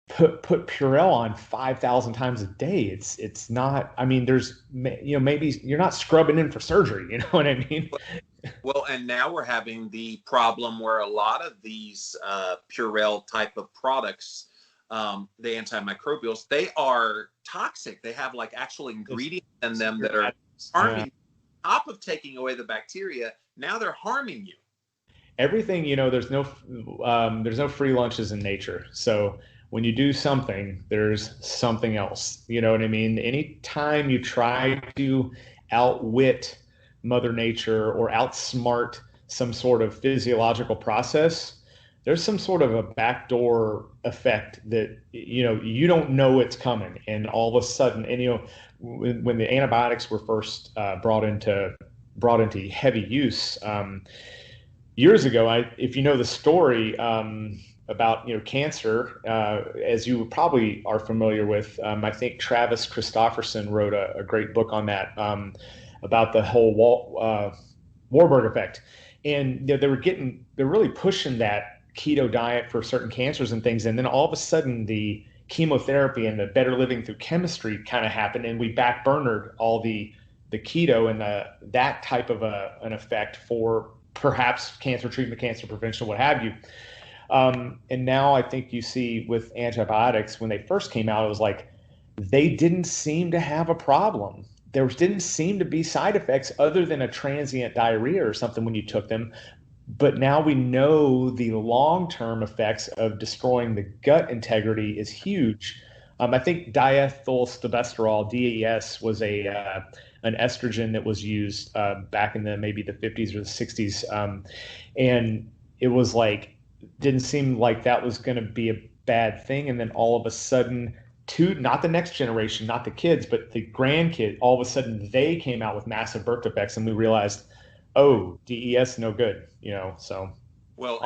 put Purell on 5,000 times a day. It's not, I mean, there's, maybe you're not scrubbing in for surgery. You know what I mean? Well, and now we're having the problem where a lot of these Purell type of products, the antimicrobials, they are toxic. They have like actual ingredients in them that are harming. On top of taking away the bacteria, now they're harming you. Everything, there's no free lunches in nature. So when you do something, there's something else. You know what I mean? Anytime you try to outwit Mother Nature or outsmart some sort of physiological process, there's some sort of a backdoor effect that, you don't know it's coming. And all of a sudden, and, when the antibiotics were first brought into heavy use years ago, if you know the story about cancer, as you probably are familiar with, I think Travis Christofferson wrote a great book on that, about the whole Warburg effect, and they're really pushing that keto diet for certain cancers and things, and then all of a sudden the chemotherapy and the better living through chemistry kind of happened, and we backburnered all the keto and that type of an effect for perhaps cancer treatment, cancer prevention, what have you. And now I think you see with antibiotics, when they first came out, it was like they didn't seem to have a problem. There didn't seem to be side effects other than a transient diarrhea or something when you took them. But now we know the long-term effects of destroying the gut integrity is huge. I think diethylstilbestrol, DES, was an estrogen that was used back in maybe the 50s or the 60s. And it was like, didn't seem like that was going to be a bad thing. And then all of a sudden, not the next generation, not the kids, but the grandkids, all of a sudden they came out with massive birth defects, and we realized, oh, DES no good, so. Well,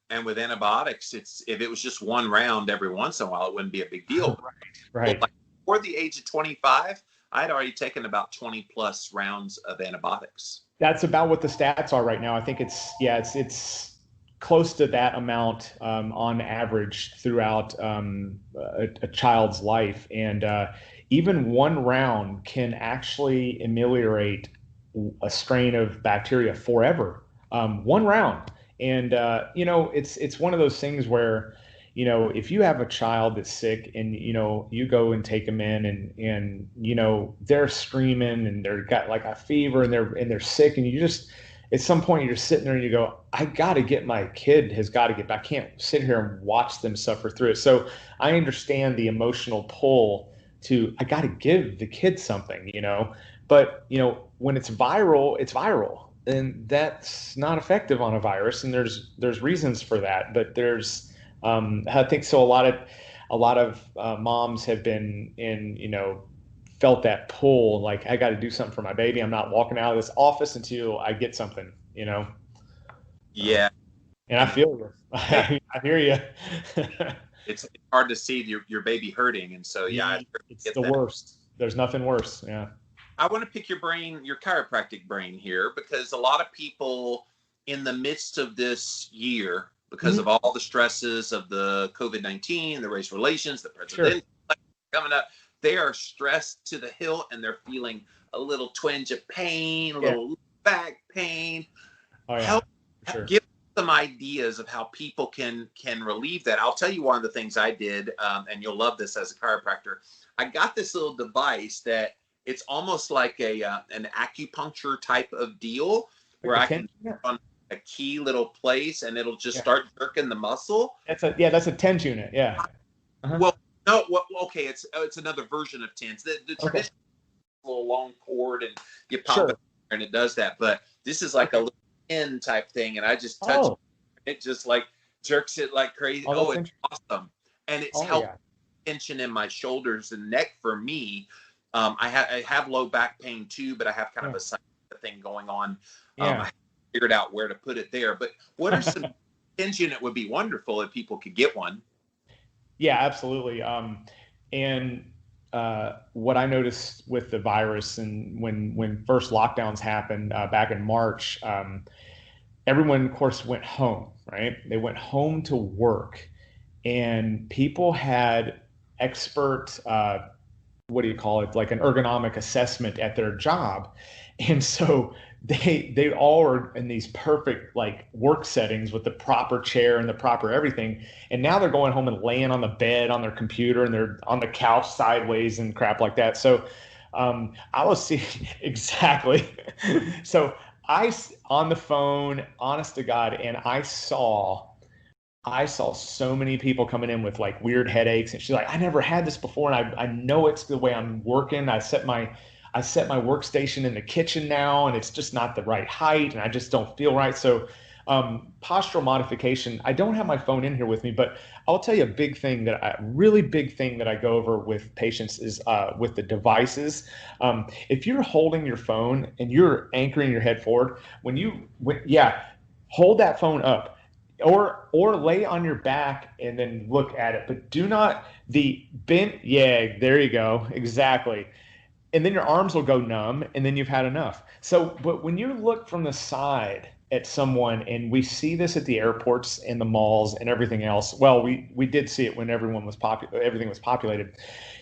and with antibiotics, if it was just one round every once in a while, it wouldn't be a big deal. Right. Like before the age of 25, I had already taken about 20 plus rounds of antibiotics. That's about what the stats are right now. I think it's close to that amount on average throughout a child's life. And even one round can actually ameliorate a strain of bacteria forever. One round. And, it's one of those things where, if you have a child that's sick and, you go and take them in and they're screaming and they've got like a fever and they're sick, and you just, at some point you're sitting there and you go, my kid has got to get back. I can't sit here and watch them suffer through it. So I understand the emotional pull to, I got to give the kid something, but when it's viral, it's viral. And that's not effective on a virus, and there's reasons for that. But there's, I think so. A lot of moms have been felt that pull, like I got to do something for my baby. I'm not walking out of this office until I get something, Yeah, and I feel you. I hear you. It's hard to see your baby hurting, and so it's the worst. There's nothing worse. Yeah. I want to pick your chiropractic brain here, because a lot of people in the midst of this year, because of all the stresses of the COVID-19, the race relations, the president coming up, they are stressed to the hilt, and they're feeling a little twinge of pain, a little back pain. Oh, yeah. Give some ideas of how people can relieve that. I'll tell you one of the things I did, and you'll love this as a chiropractor. I got this little device that it's almost like an acupuncture type of deal, where I can put on a key little place and it'll just start jerking the muscle. That's a TENS unit. Yeah. Uh-huh. Well, no. Well, okay. It's another version of TENS. The traditional little long cord, and you pop it and it does that. But this is like a little pin type thing, and I just touch it just like jerks it like crazy. It's awesome, and it's helped tension in my shoulders and neck for me. I have low back pain too, but I have kind of a side thing going on. I figured out where to put it there. But what are some TENS unit would be wonderful if people could get one? Yeah, absolutely. And what I noticed with the virus, and when first lockdowns happened back in March, everyone, of course, went home, right? They went home to work, and people had expert what do you call it, like an ergonomic assessment at their job. And so they all are in these perfect like work settings with the proper chair and the proper everything. And now they're going home and laying on the bed on their computer, and they're on the couch sideways and crap like that. So I was seeing exactly. So I on the phone, honest to God, and I saw so many people coming in with like weird headaches, and she's like, I never had this before, and I know it's the way I'm working. I set my workstation in the kitchen now, and it's just not the right height, and I just don't feel right. So postural modification, I don't have my phone in here with me, but I'll tell you a really big thing that I go over with patients is with the devices. If you're holding your phone and you're anchoring your head forward, hold that phone up. Or lay on your back and then look at it, but do not the bent. Yeah, there you go. Exactly. And then your arms will go numb, and then you've had enough. So, but when you look from the side at someone, and we see this at the airports and the malls and everything else. Well, we did see it when everything was populated.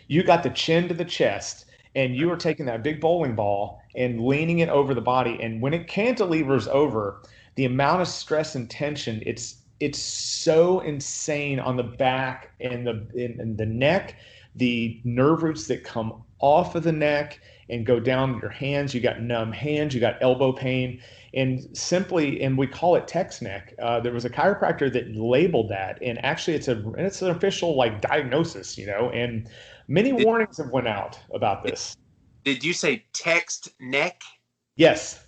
You got the chin to the chest, and you are taking that big bowling ball and leaning it over the body. And when it cantilevers over, the amount of stress and tension, it's so insane on the back and the neck, the nerve roots that come off of the neck and go down your hands. You got numb hands, you got elbow pain, and we call it text neck. There was a chiropractor that labeled that, and actually it's an official like diagnosis, and many warnings have went out about this. Did you say text neck? Yes.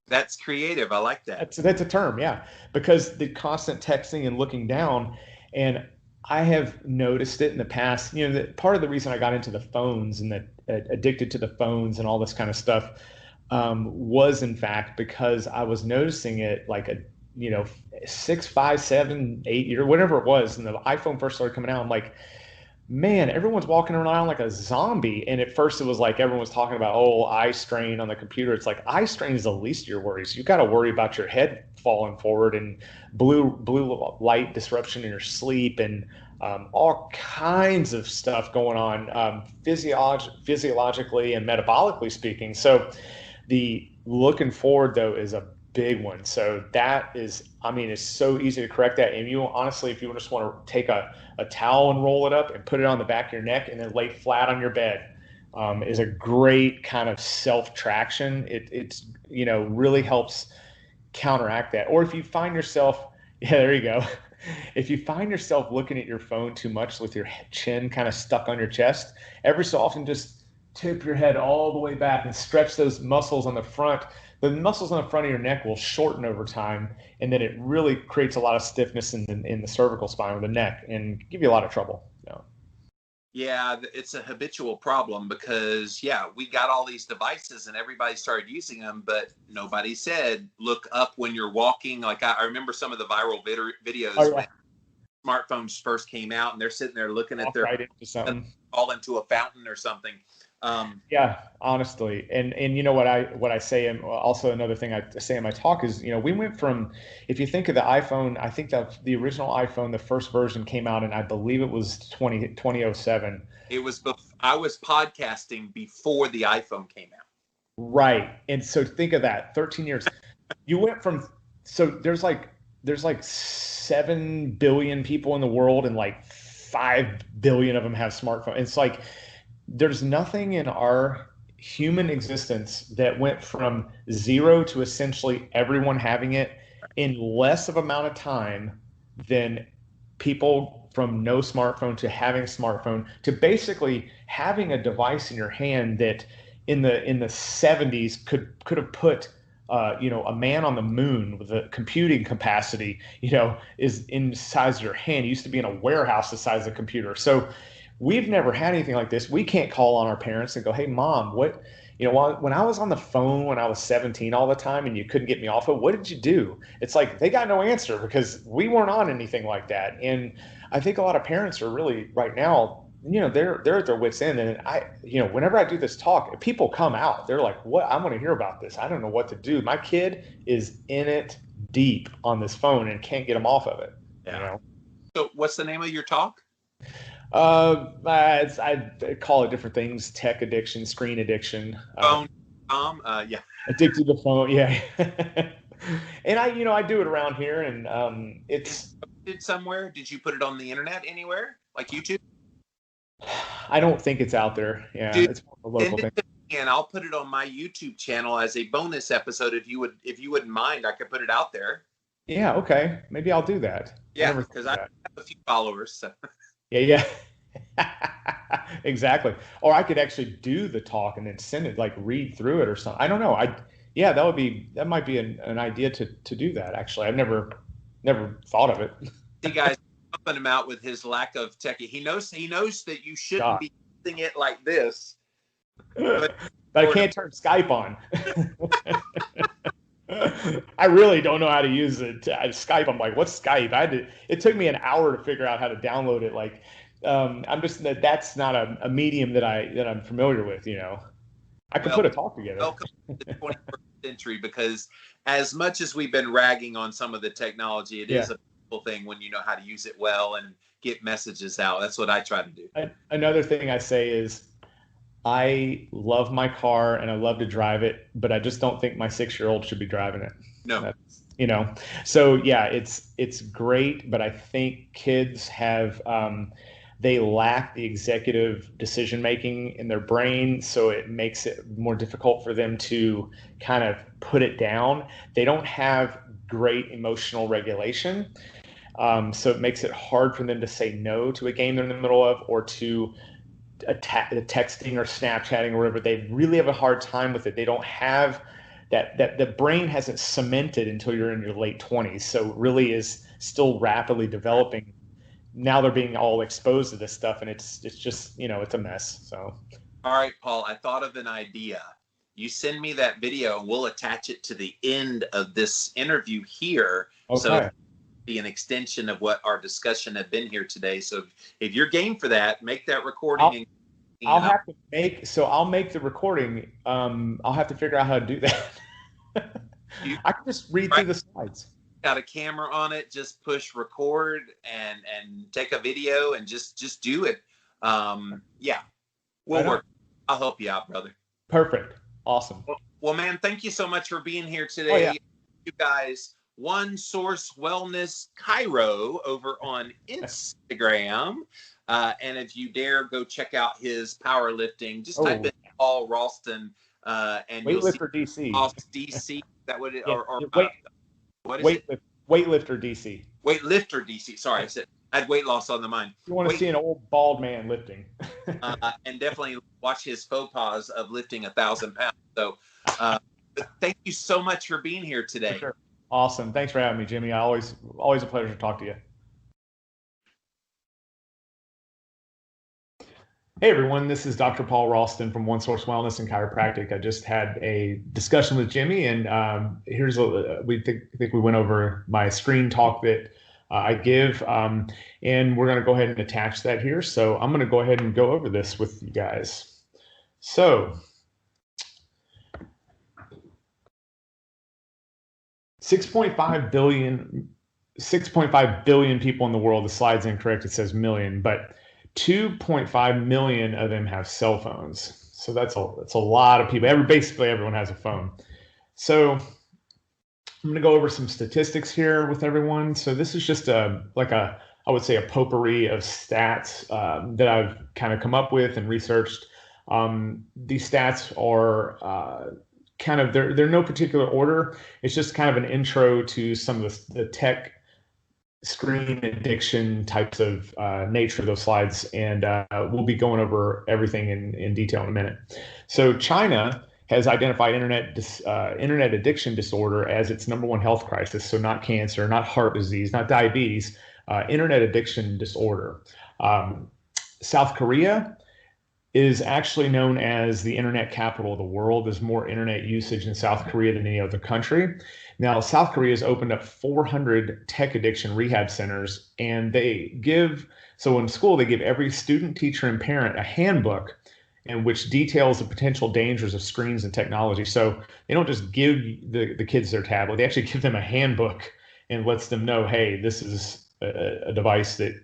That's creative. I like that. That's a term, yeah, because the constant texting and looking down, and I have noticed it in the past. Part of the reason I got into the phones and that addicted to the phones and all this kind of stuff was in fact because I was noticing it like 6, 5, 7, 8 year, whatever it was, and the iPhone first started coming out. I'm like, man, everyone's walking around like a zombie. And at first it was like everyone was talking about, oh, eye strain on the computer. It's like eye strain is the least of your worries. You got to worry about your head falling forward and blue light disruption in your sleep and all kinds of stuff going on physiologically and metabolically speaking. So the looking forward though is a big one. So that is, I mean, it's so easy to correct that. And you honestly, if you just want to take a towel and roll it up and put it on the back of your neck and then lay flat on your bed, is a great kind of self-traction. It's really helps counteract that. Or if you find yourself, yeah, there you go. If you find yourself looking at your phone too much with your chin kind of stuck on your chest, every so often just tip your head all the way back and stretch those muscles on the front. The muscles on the front of your neck will shorten over time, and then it really creates a lot of stiffness in the cervical spine of the neck and give you a lot of trouble. Yeah, it's a habitual problem because, we got all these devices and everybody started using them, but nobody said, look up when you're walking. Like I remember some of the viral videos when smartphones first came out and they're sitting there looking at their fall into a fountain or something. Yeah, honestly. And what I say, and also another thing I say in my talk is, we went from, if you think of the iPhone, I think that the original iPhone, the first version came out, and I believe it was 2007. It was, I was podcasting before the iPhone came out. Right. And so think of that, 13 years. You went from, so there's like 7 billion people in the world and like 5 billion of them have smartphones. It's like, there's nothing in our human existence that went from zero to essentially everyone having it in less of amount of time than people from no smartphone to having a smartphone to basically having a device in your hand that in the 70s could have put a man on the moon with a computing capacity, is in the size of your hand. It used to be in a warehouse the size of a computer. So we've never had anything like this. We can't call on our parents and go, hey, Mom, when I was on the phone when I was 17 all the time and you couldn't get me off it, what did you do? It's like they got no answer because we weren't on anything like that. And I think a lot of parents are really right now, they're at their wits' end. And whenever I do this talk, people come out. They're like, what? I want to hear about this. I don't know what to do. My kid is in it deep on this phone and can't get them off of it. Yeah. So what's the name of your talk? I call it different things: tech addiction, screen addiction, phone, addicted to phone, yeah. And I do it around here, and it's somewhere. Did you put it on the internet anywhere, like YouTube? I don't think it's out there. Yeah, dude, it's more of a local thing. And I'll put it on my YouTube channel as a bonus episode. If you wouldn't mind, I could put it out there. Yeah. Okay. Maybe I'll do that. Yeah, because I have a few followers. So. Yeah. Exactly. Or I could actually do the talk and then send it, like read through it or something. I don't know. That might be an idea to do that. Actually, I've never thought of it. See, guys, helping him out with his lack of tech. He knows that you shouldn't be using it like this. But I can't turn Skype on. I really don't know how to use it. Skype. I'm like, what's Skype? It took me an hour to figure out how to download it. Like, that's not a medium that I'm familiar with. I could put a talk together. Welcome to the 21st century, because as much as we've been ragging on some of the technology, it is a beautiful thing when you know how to use it well and get messages out. That's what I try to do. Another thing I say is, I love my car and I love to drive it, but I just don't think my 6-year-old should be driving it. No. So yeah, it's great, but I think kids have, they lack the executive decision making in their brain. So it makes it more difficult for them to kind of put it down. They don't have great emotional regulation. So it makes it hard for them to say no to a game they're in the middle of, or to texting or Snapchatting or whatever. They really have a hard time with it. They don't have that the brain hasn't cemented until you're in your late 20s. So it really is still rapidly developing. now they're being all exposed to this stuff, and it's just, it's a mess. So, all right, Paul, I thought of an idea. You send me that video and we'll attach it to the end of this interview here. Okay. So it'll be an extension of what our discussion had been here today. So if you're game for that, make that recording. I'll make the recording. I'll have to figure out how to do that. I can just read through the slides. Got a camera on it, just push record and take a video and just do it. Yeah, we'll work. I'll help you out, brother. Perfect. Awesome. Well, man, thank you so much for being here today. Oh, yeah. You guys, One Source Wellness Cairo over on Instagram. And if you dare go check out his powerlifting, just type in Paul Ralston and Weightlifter DC. DC. That would it what is it? Weightlifter DC. Weightlifter DC. Sorry, I had weight loss on the mind. You want to see an old bald man lifting. And definitely watch his faux pas of lifting 1,000 pounds. So but thank you so much for being here today. For sure. Awesome. Thanks for having me, Jimmy. Always a pleasure to talk to you. Hey everyone, this is Dr. Paul Ralston from One Source Wellness and Chiropractic. I just had a discussion with Jimmy, and we think we went over my screen talk that I give, and we're going to go ahead and attach that here. So I'm going to go ahead and go over this with you guys. So 6.5 billion people in the world. The slide's incorrect. It says million, but 2.5 million of them have cell phones. So that's a lot of people. Basically everyone has a phone. So I'm going to go over some statistics here with everyone. So this is just I would say a potpourri of stats that I've kind of come up with and researched. These stats are they're no particular order. It's just kind of an intro to some of the tech screen addiction types of nature of those slides, and we'll be going over everything in detail in a minute. So China has identified internet addiction disorder as its #1 health crisis. So not cancer, not heart disease, not diabetes, internet addiction disorder. South Korea is actually known as the internet capital of the world. There's more internet usage in South Korea than any other country. Now, South Korea has opened up 400 tech addiction rehab centers, and so in school, they give every student, teacher, and parent a handbook in which details the potential dangers of screens and technology. So they don't just give the kids their tablet, they actually give them a handbook and lets them know, hey, this is a device that,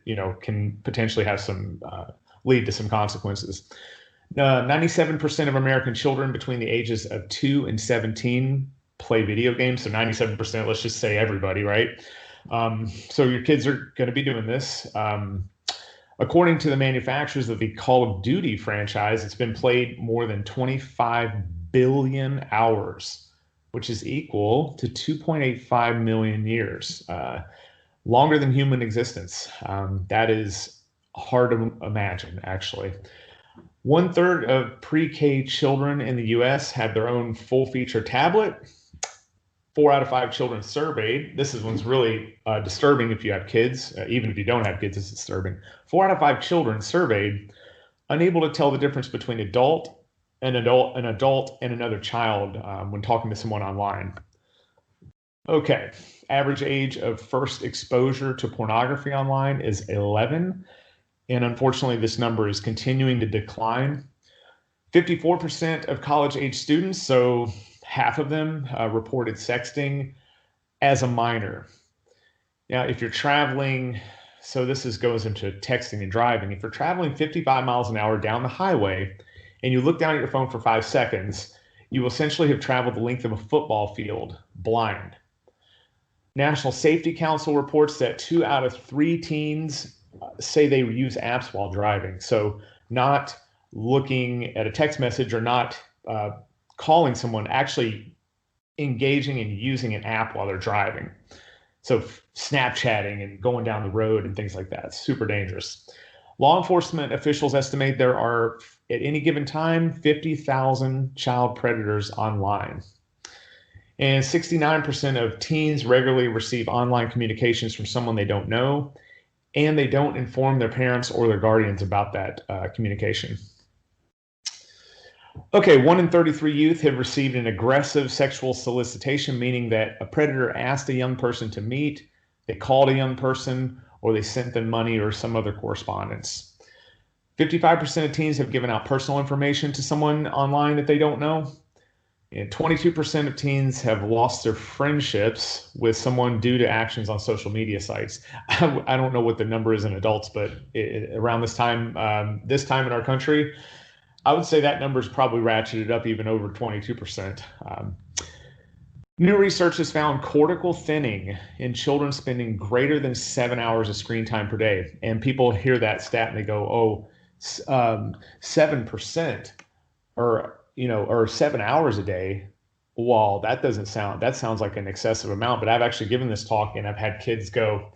can potentially have lead to some consequences. 97% of American children between the ages of 2 and 17 play video games. So 97%, let's just say everybody, right? So your kids are going to be doing this. According to the manufacturers of the Call of Duty franchise, it's been played more than 25 billion hours, which is equal to 2.85 million years, longer than human existence. That is hard to imagine, actually. 1/3 of pre-K children in the US have their own full-feature tablet. 4 out of 5 children surveyed. This one's really disturbing if you have kids. Even if you don't have kids, it's disturbing. 4 out of 5 children surveyed unable to tell the difference between an adult and another child when talking to someone online. Okay, average age of first exposure to pornography online is 11. And unfortunately, this number is continuing to decline. 54% of college-age students, so half of them, reported sexting as a minor. Now, if you're traveling, so goes into texting and driving. If you're traveling 55 miles an hour down the highway and you look down at your phone for 5 seconds, you essentially have traveled the length of a football field blind. National Safety Council reports that 2 out of 3 teens say they use apps while driving. So not looking at a text message or not calling someone, actually engaging and using an app while they're driving. So Snapchatting and going down the road and things like that. It's super dangerous. Law enforcement officials estimate there are, at any given time, 50,000 child predators online. And 69% of teens regularly receive online communications from someone they don't know. and they don't inform their parents or their guardians about that communication. Okay, 1 in 33 youth have received an aggressive sexual solicitation, meaning that a predator asked a young person to meet, they called a young person, or they sent them money or some other correspondence. 55% of teens have given out personal information to someone online that they don't know. And 22% of teens have lost their friendships with someone due to actions on social media sites. I don't know what the number is in adults, but around this time in our country, I would say that number is probably ratcheted up even over 22%. New research has found cortical thinning in children spending greater than 7 hours of screen time per day. And people hear that stat and they go, 7% or 7 hours a day. Well, that sounds like an excessive amount, but I've actually given this talk and I've had kids go,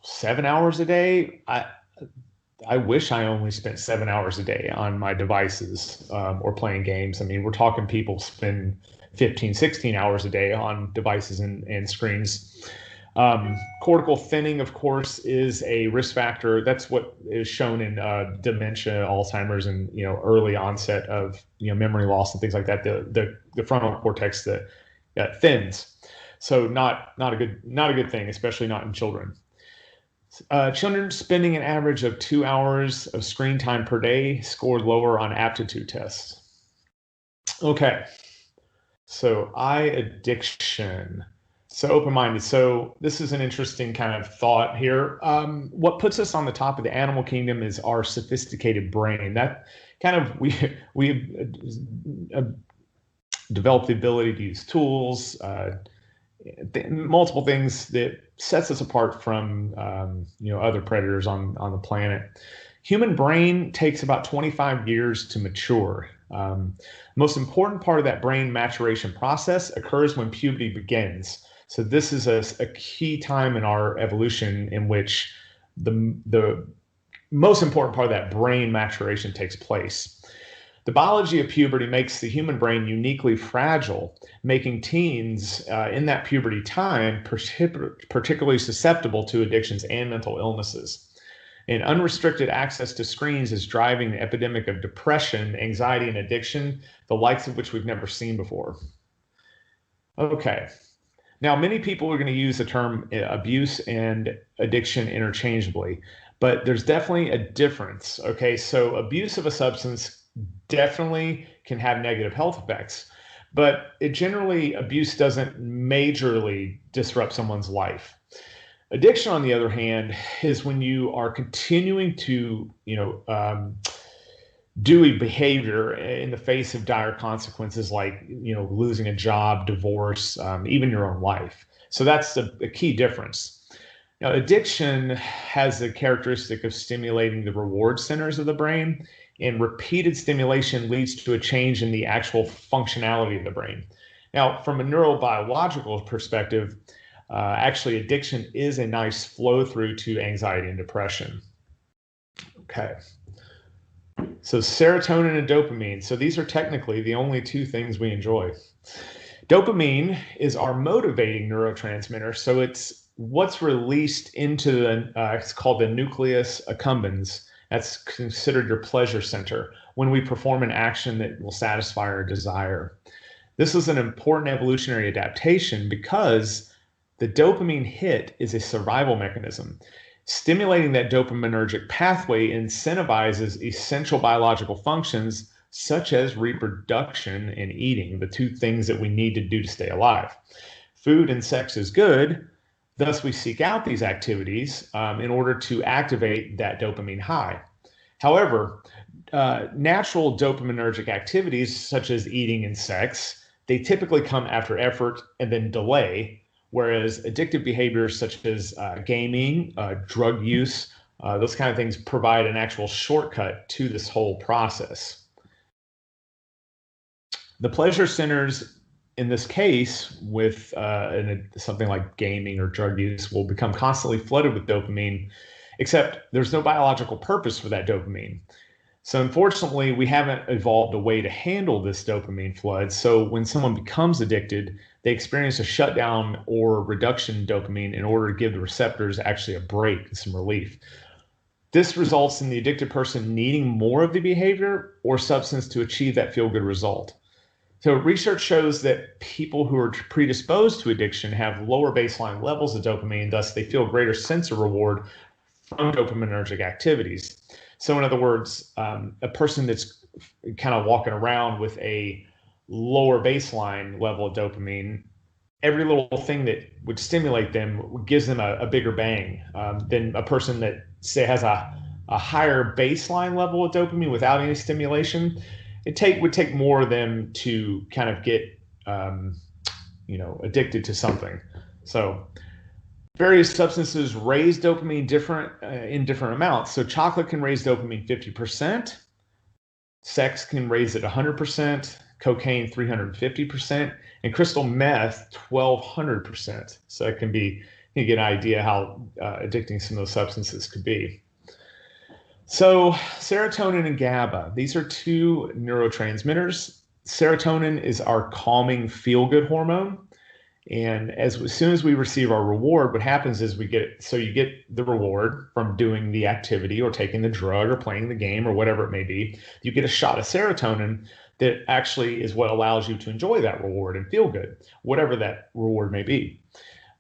7 hours a day? I wish I only spent 7 hours a day on my devices or playing games. I mean, we're talking people spend 15, 16 hours a day on devices and screens. Cortical thinning, of course, is a risk factor. That's what is shown in dementia, Alzheimer's, and early onset of memory loss and things like that. The frontal cortex that thins. So not a good thing, especially not in children. Children spending an average of 2 hours of screen time per day scored lower on aptitude tests. Okay, so addiction. So open-minded. So this is an interesting kind of thought here. What puts us on the top of the animal kingdom is our sophisticated brain. That kind of we developed the ability to use tools, multiple things that sets us apart from other predators on the planet. Human brain takes about 25 years to mature. Most important part of that brain maturation process occurs when puberty begins. So this is a key time in our evolution in which the most important part of that brain maturation takes place. The biology of puberty makes the human brain uniquely fragile, making teens in that puberty time particularly susceptible to addictions and mental illnesses. And unrestricted access to screens is driving the epidemic of depression, anxiety, and addiction, the likes of which we've never seen before. Okay. Now, many people are going to use the term abuse and addiction interchangeably, but there's definitely a difference. Okay, so abuse of a substance definitely can have negative health effects, but abuse doesn't majorly disrupt someone's life. Addiction, on the other hand, is when you are continuing to, do a behavior in the face of dire consequences like, losing a job, divorce, even your own life. So that's a key difference. Now, addiction has the characteristic of stimulating the reward centers of the brain, and repeated stimulation leads to a change in the actual functionality of the brain. Now, from a neurobiological perspective, actually addiction is a nice flow through to anxiety and depression. Okay. So serotonin and dopamine. So these are technically the only two things we enjoy. Dopamine is our motivating neurotransmitter. So it's what's released into it's called the nucleus accumbens. That's considered your pleasure center when we perform an action that will satisfy our desire. This is an important evolutionary adaptation because the dopamine hit is a survival mechanism. Stimulating that dopaminergic pathway incentivizes essential biological functions such as reproduction and eating, the two things that we need to do to stay alive. Food and sex is good. Thus, we seek out these activities in order to activate that dopamine high. However, natural dopaminergic activities such as eating and sex, they typically come after effort and then delay, whereas addictive behaviors such as gaming, drug use, those kind of things provide an actual shortcut to this whole process. The pleasure centers in this case with something like gaming or drug use will become constantly flooded with dopamine, except there's no biological purpose for that dopamine. So unfortunately, we haven't evolved a way to handle this dopamine flood. So when someone becomes addicted, they experience a shutdown or reduction in dopamine in order to give the receptors actually a break and some relief. This results in the addicted person needing more of the behavior or substance to achieve that feel-good result. So research shows that people who are predisposed to addiction have lower baseline levels of dopamine, thus they feel a greater sense of reward from dopaminergic activities. So in other words, a person that's kind of walking around with a lower baseline level of dopamine, every little thing that would stimulate them gives them a bigger bang than a person that, say, has a higher baseline level of dopamine without any stimulation. Would take more of them to kind of get addicted to something. So various substances raise dopamine in different amounts. So chocolate can raise dopamine 50%, sex can raise it 100%, cocaine 350%, and crystal meth 1200%. So it you get an idea how addicting some of those substances could be. So serotonin and GABA, these are two neurotransmitters. Serotonin is our calming feel-good hormone. And as soon as we receive our reward, what happens is you get the reward from doing the activity or taking the drug or playing the game or whatever it may be. You get a shot of serotonin that actually is what allows you to enjoy that reward and feel good, whatever that reward may be.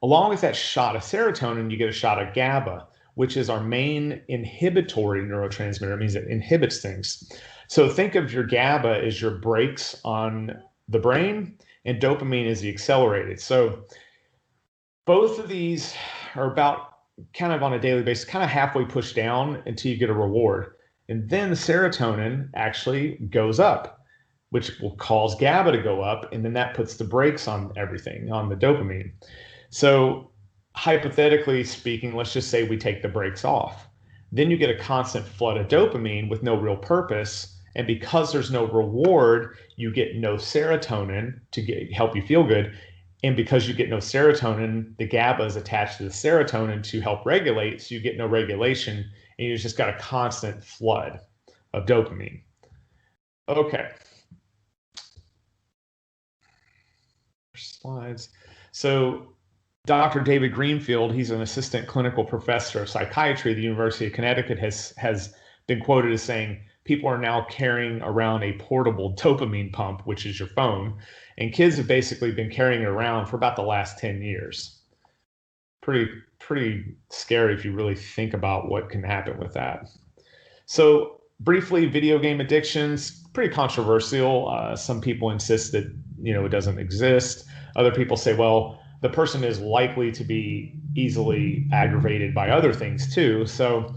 Along with that shot of serotonin, you get a shot of GABA, which is our main inhibitory neurotransmitter. It means it inhibits things. So think of your GABA as your brakes on the brain, and dopamine is the accelerated. So both of these are about kind of on a daily basis, kind of halfway pushed down until you get a reward. And then the serotonin actually goes up, which will cause GABA to go up. And then that puts the brakes on everything, on the dopamine. So hypothetically speaking, let's just say we take the brakes off. Then you get a constant flood of dopamine with no real purpose. And because there's no reward, you get no serotonin to help you feel good. And because you get no serotonin, the GABA is attached to the serotonin to help regulate. So you get no regulation, and you just got a constant flood of dopamine. Okay. Slides. So Dr. David Greenfield, he's an assistant clinical professor of psychiatry at the University of Connecticut, has been quoted as saying, people are now carrying around a portable dopamine pump, which is your phone, and kids have basically been carrying it around for about the last 10 years. Pretty scary if you really think about what can happen with that. So briefly, video game addictions, pretty controversial. Some people insist that it doesn't exist. Other people say, well, the person is likely to be easily aggravated by other things too. So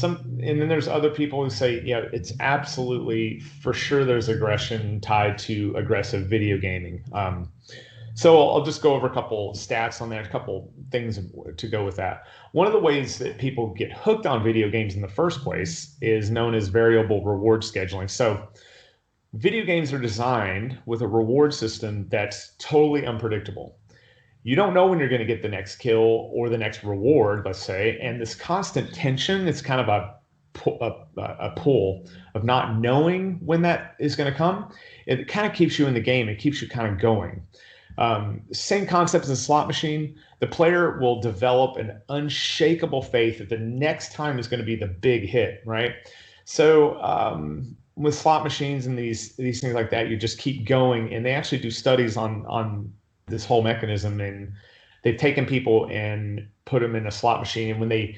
and then there's other people who say, it's absolutely for sure there's aggression tied to aggressive video gaming. So I'll just go over a couple stats on that, a couple things to go with that. One of the ways that people get hooked on video games in the first place is known as variable reward scheduling. So video games are designed with a reward system that's totally unpredictable. You don't know when you're going to get the next kill or the next reward, let's say, and this constant tension, it's kind of a pull of not knowing when that is going to come. It kind of keeps you in the game. It keeps you kind of going. Same concept as a slot machine. The player will develop an unshakable faith that the next time is going to be the big hit, right? So with slot machines and these things like that, you just keep going, and they actually do studies on this whole mechanism, and they've taken people and put them in a slot machine, and when they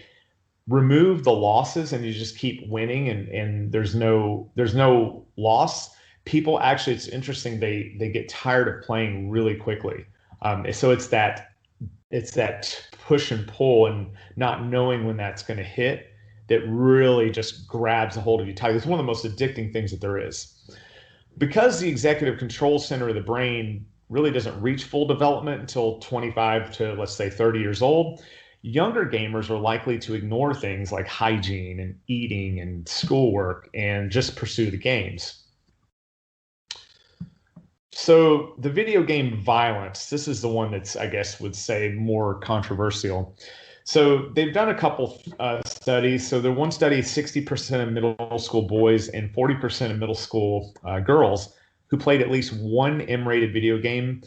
remove the losses and you just keep winning and there's no loss, people actually, it's interesting, they get tired of playing really quickly. So it's that push and pull and not knowing when that's going to hit that really just grabs a hold of you tight. It's one of the most addicting things that there is. Because the executive control center of the brain really doesn't reach full development until 25 to, let's say, 30 years old, younger gamers are likely to ignore things like hygiene and eating and schoolwork and just pursue the games. So the video game violence, this is the one that's, I guess, would say more controversial. So they've done a couple studies. So the one study, 60% of middle school boys and 40% of middle school girls who played at least one M-rated video game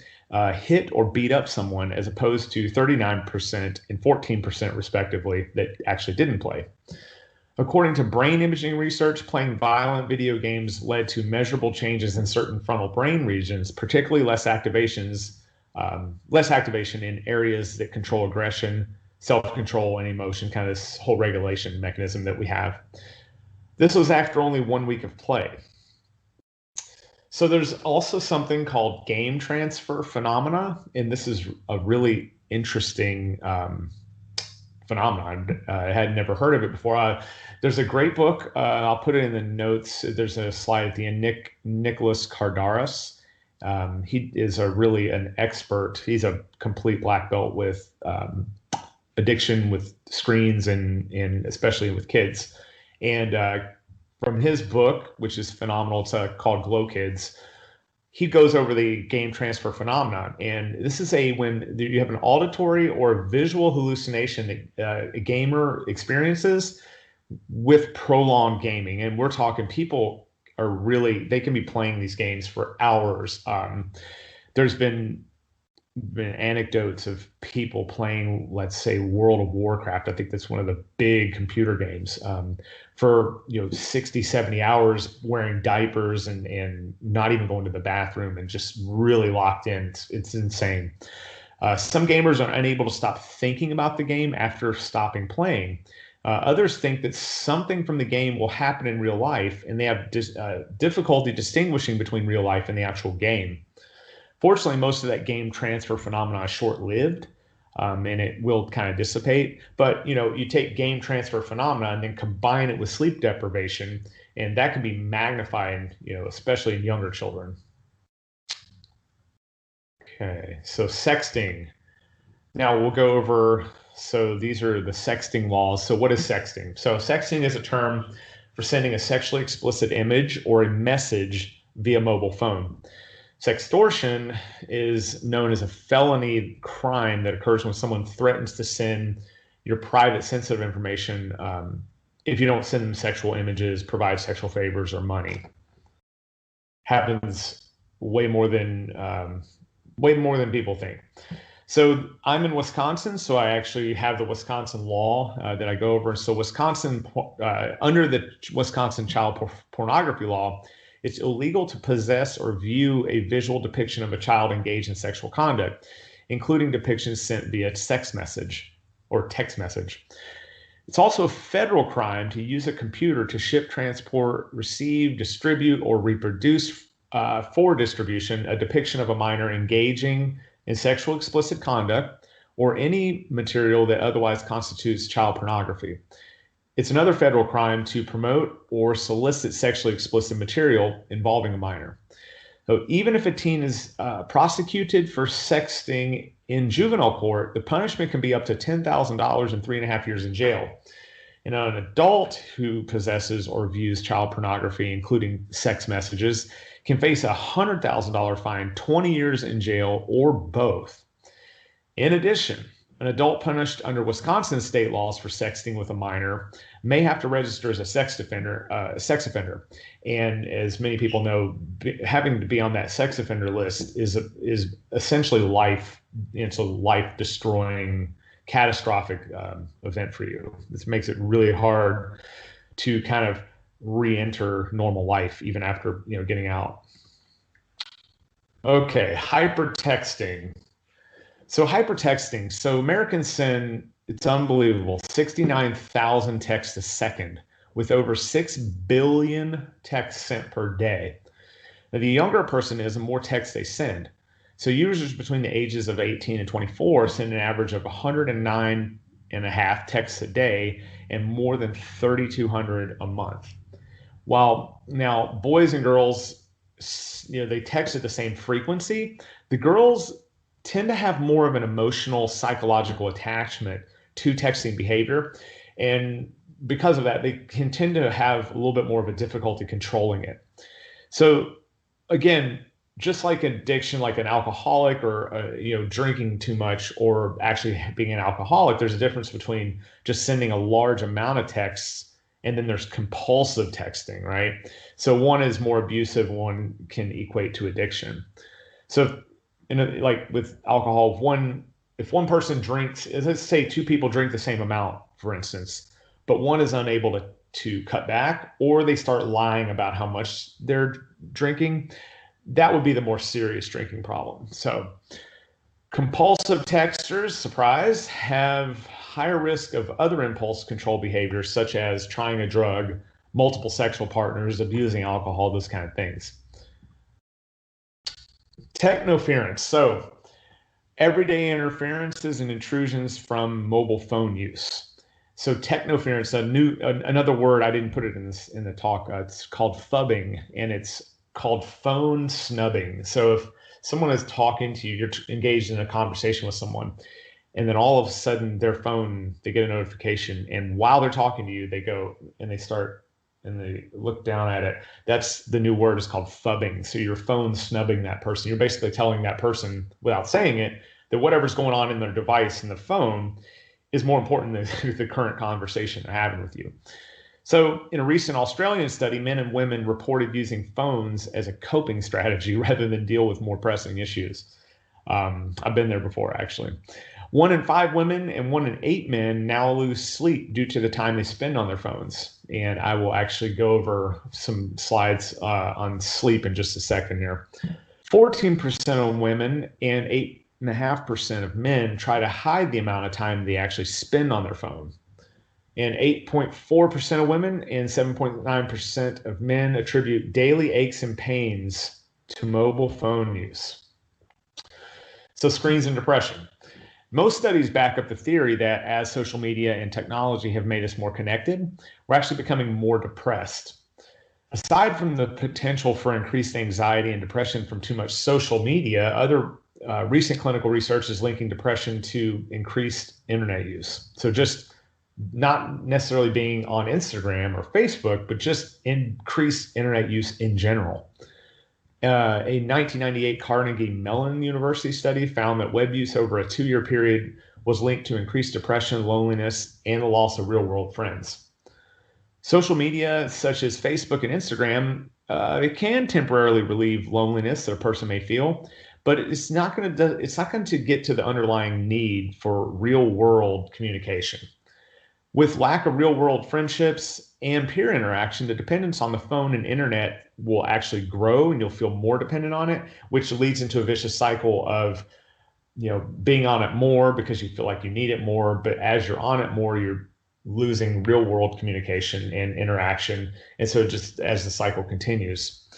hit or beat up someone, as opposed to 39% and 14% respectively that actually didn't play. According to brain imaging research, playing violent video games led to measurable changes in certain frontal brain regions, particularly less activation in areas that control aggression, self-control, and emotion, kind of this whole regulation mechanism that we have. This was after only 1 week of play. So there's also something called game transfer phenomena, and this is a really interesting phenomenon. I had never heard of it before. There's a great book. I'll put it in the notes. There's a slide at the end. Nicholas Kardaras. He is really an expert. He's a complete black belt with addiction with screens and especially with kids. And from his book, which is phenomenal, it's called Glow Kids, he goes over the game transfer phenomenon. And this is when you have an auditory or visual hallucination that a gamer experiences with prolonged gaming. And we're talking people they can be playing these games for hours. There's been anecdotes of people playing, let's say, World of Warcraft. I think that's one of the big computer games, for 60, 70 hours, wearing diapers and not even going to the bathroom and just really locked in. It's insane. Some gamers are unable to stop thinking about the game after stopping playing. Others think that something from the game will happen in real life, and they have difficulty distinguishing between real life and the actual game. Fortunately, most of that game transfer phenomena is short-lived, and it will kind of dissipate. But you take game transfer phenomena and then combine it with sleep deprivation, and that can be magnified, especially in younger children. Okay, so sexting. Now we'll go over. So these are the sexting laws. So what is sexting? So sexting is a term for sending a sexually explicit image or a message via mobile phone. Sextortion is known as a felony crime that occurs when someone threatens to send your private sensitive information if you don't send them sexual images, provide sexual favors, or money. Happens way more than people think. So I'm in Wisconsin, so I actually have the Wisconsin law that I go over. So Wisconsin, under the Wisconsin child pornography law, it's illegal to possess or view a visual depiction of a child engaged in sexual conduct, including depictions sent via text message or text message. It's also a federal crime to use a computer to ship, transport, receive, distribute, or reproduce for distribution a depiction of a minor engaging in sexual explicit conduct or any material that otherwise constitutes child pornography. It's another federal crime to promote or solicit sexually explicit material involving a minor. So even if a teen is prosecuted for sexting in juvenile court, the punishment can be up to $10,000 and 3.5 years in jail. And an adult who possesses or views child pornography, including sex messages, can face a $100,000 fine, 20 years in jail, or both. In addition, an adult punished under Wisconsin state laws for sexting with a minor may have to register as a sex offender. And as many people know, having to be on that sex offender list is essentially it's a life-destroying, catastrophic event for you. This makes it really hard to kind of re-enter normal life even after getting out. Okay, hypertexting. So hypertexting. So Americans send, it's unbelievable, 69,000 texts a second, with over 6 billion texts sent per day. Now, the younger a person is, the more texts they send. So users between the ages of 18 and 24 send an average of 109.5 texts a day and more than 3,200 a month. While now boys and girls, they text at the same frequency, the girls tend to have more of an emotional, psychological attachment to texting behavior. And because of that, they can tend to have a little bit more of a difficulty controlling it. So again, just like addiction, like an alcoholic or drinking too much or actually being an alcoholic, there's a difference between just sending a large amount of texts and then there's compulsive texting, right? So one is more abusive, one can equate to addiction. So like with alcohol, if one person drinks, let's say two people drink the same amount, for instance, but one is unable to cut back, or they start lying about how much they're drinking, that would be the more serious drinking problem. So compulsive texters, surprise, have higher risk of other impulse control behaviors, such as trying a drug, multiple sexual partners, abusing alcohol, those kind of things. Technoference. So everyday interferences and intrusions from mobile phone use. So technoference, another word, I didn't put it in the talk. It's called phubbing, and it's called phone snubbing. So if someone is talking to you, you're engaged in a conversation with someone, and then all of a sudden their phone, they get a notification, and while they're talking to you, they go and they look down at it. That's the new word, is called phubbing. So your phone snubbing that person. You're basically telling that person, without saying it, that whatever's going on in their device in the phone is more important than the current conversation they're having with you. So in a recent Australian study, men and women reported using phones as a coping strategy rather than deal with more pressing issues. I've been there before, actually. 1 in 5 women and 1 in 8 men now lose sleep due to the time they spend on their phones. And I will actually go over some slides on sleep in just a second here. 14% of women and 8.5% of men try to hide the amount of time they actually spend on their phone. And 8.4% of women and 7.9% of men attribute daily aches and pains to mobile phone use. So screens and depression. Most studies back up the theory that as social media and technology have made us more connected, we're actually becoming more depressed. Aside from the potential for increased anxiety and depression from too much social media, other recent clinical research is linking depression to increased internet use. So just not necessarily being on Instagram or Facebook, but just increased internet use in general. A 1998 Carnegie Mellon University study found that web use over a 2-year period was linked to increased depression, loneliness, and the loss of real-world friends. Social media, such as Facebook and Instagram, it can temporarily relieve loneliness that a person may feel, but it's not going to get to the underlying need for real-world communication. With lack of real-world friendships and peer interaction, the dependence on the phone and internet will actually grow, and you'll feel more dependent on it, which leads into a vicious cycle of, being on it more because you feel like you need it more. But as you're on it more, you're losing real-world communication and interaction, and so just as the cycle continues.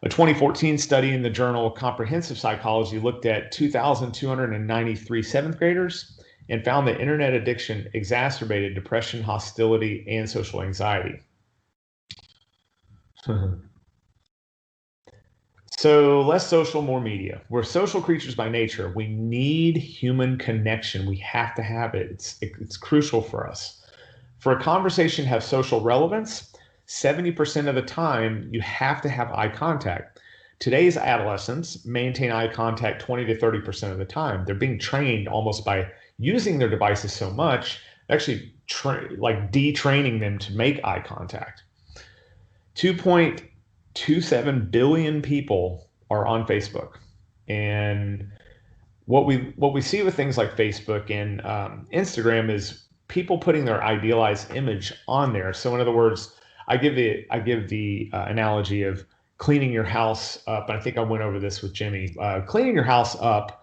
A 2014 study in the journal Comprehensive Psychology looked at 2,293 seventh graders and found that internet addiction exacerbated depression, hostility, and social anxiety. So less social, more media. We're social creatures by nature. We need human connection. We have to have it. It's crucial for us. For a conversation to have social relevance, 70% of the time, you have to have eye contact. Today's adolescents maintain eye contact 20 to 30% of the time. They're being trained almost by using their devices so much, actually detraining them to make eye contact. 2.27 billion people are on Facebook. And what we see with things like Facebook and Instagram is people putting their idealized image on there. So in other words, I give the analogy of cleaning your house up. I think I went over this with Jimmy. Cleaning your house up,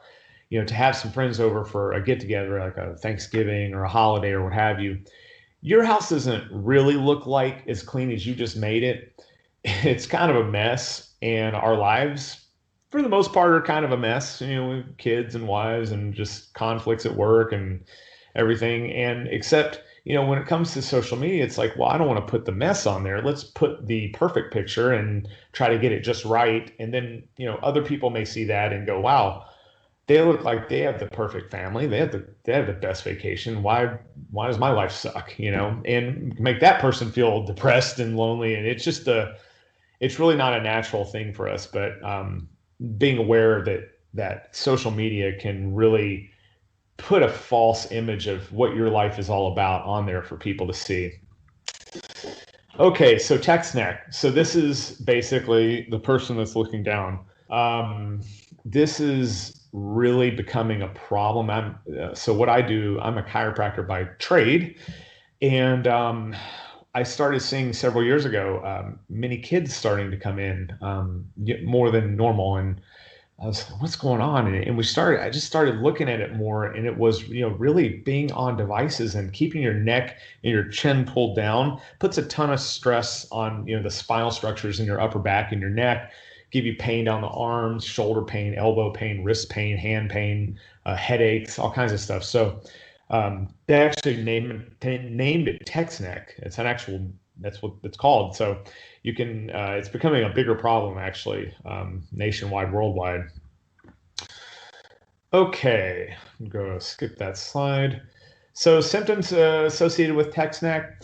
to have some friends over for a get together, like a Thanksgiving or a holiday or what have you. Your house doesn't really look like as clean as you just made it. It's kind of a mess, and our lives, for the most part, are kind of a mess. With kids and wives and just conflicts at work and everything. And except, when it comes to social media, it's like, well, I don't want to put the mess on there. Let's put the perfect picture and try to get it just right. And then, other people may see that and go, wow, they look like they have the perfect family. They have the best vacation. Why does my life suck? And make that person feel depressed and lonely. And it's just it's really not a natural thing for us. But being aware that social media can really put a false image of what your life is all about on there for people to see. Okay, so text neck. So this is basically the person that's looking down. This is really becoming a problem. So what I do, I'm a chiropractor by trade, and I started seeing several years ago many kids starting to come in, more than normal, and I was like, what's going on? And I just started looking at it more, and it was, really being on devices and keeping your neck and your chin pulled down puts a ton of stress on, the spinal structures in your upper back and your neck, give you pain down the arms, shoulder pain, elbow pain, wrist pain, hand pain, headaches, all kinds of stuff. So they actually named it text neck. That's what it's called. So you can, it's becoming a bigger problem actually, nationwide, worldwide. Okay, I'm going to skip that slide. So symptoms associated with text neck,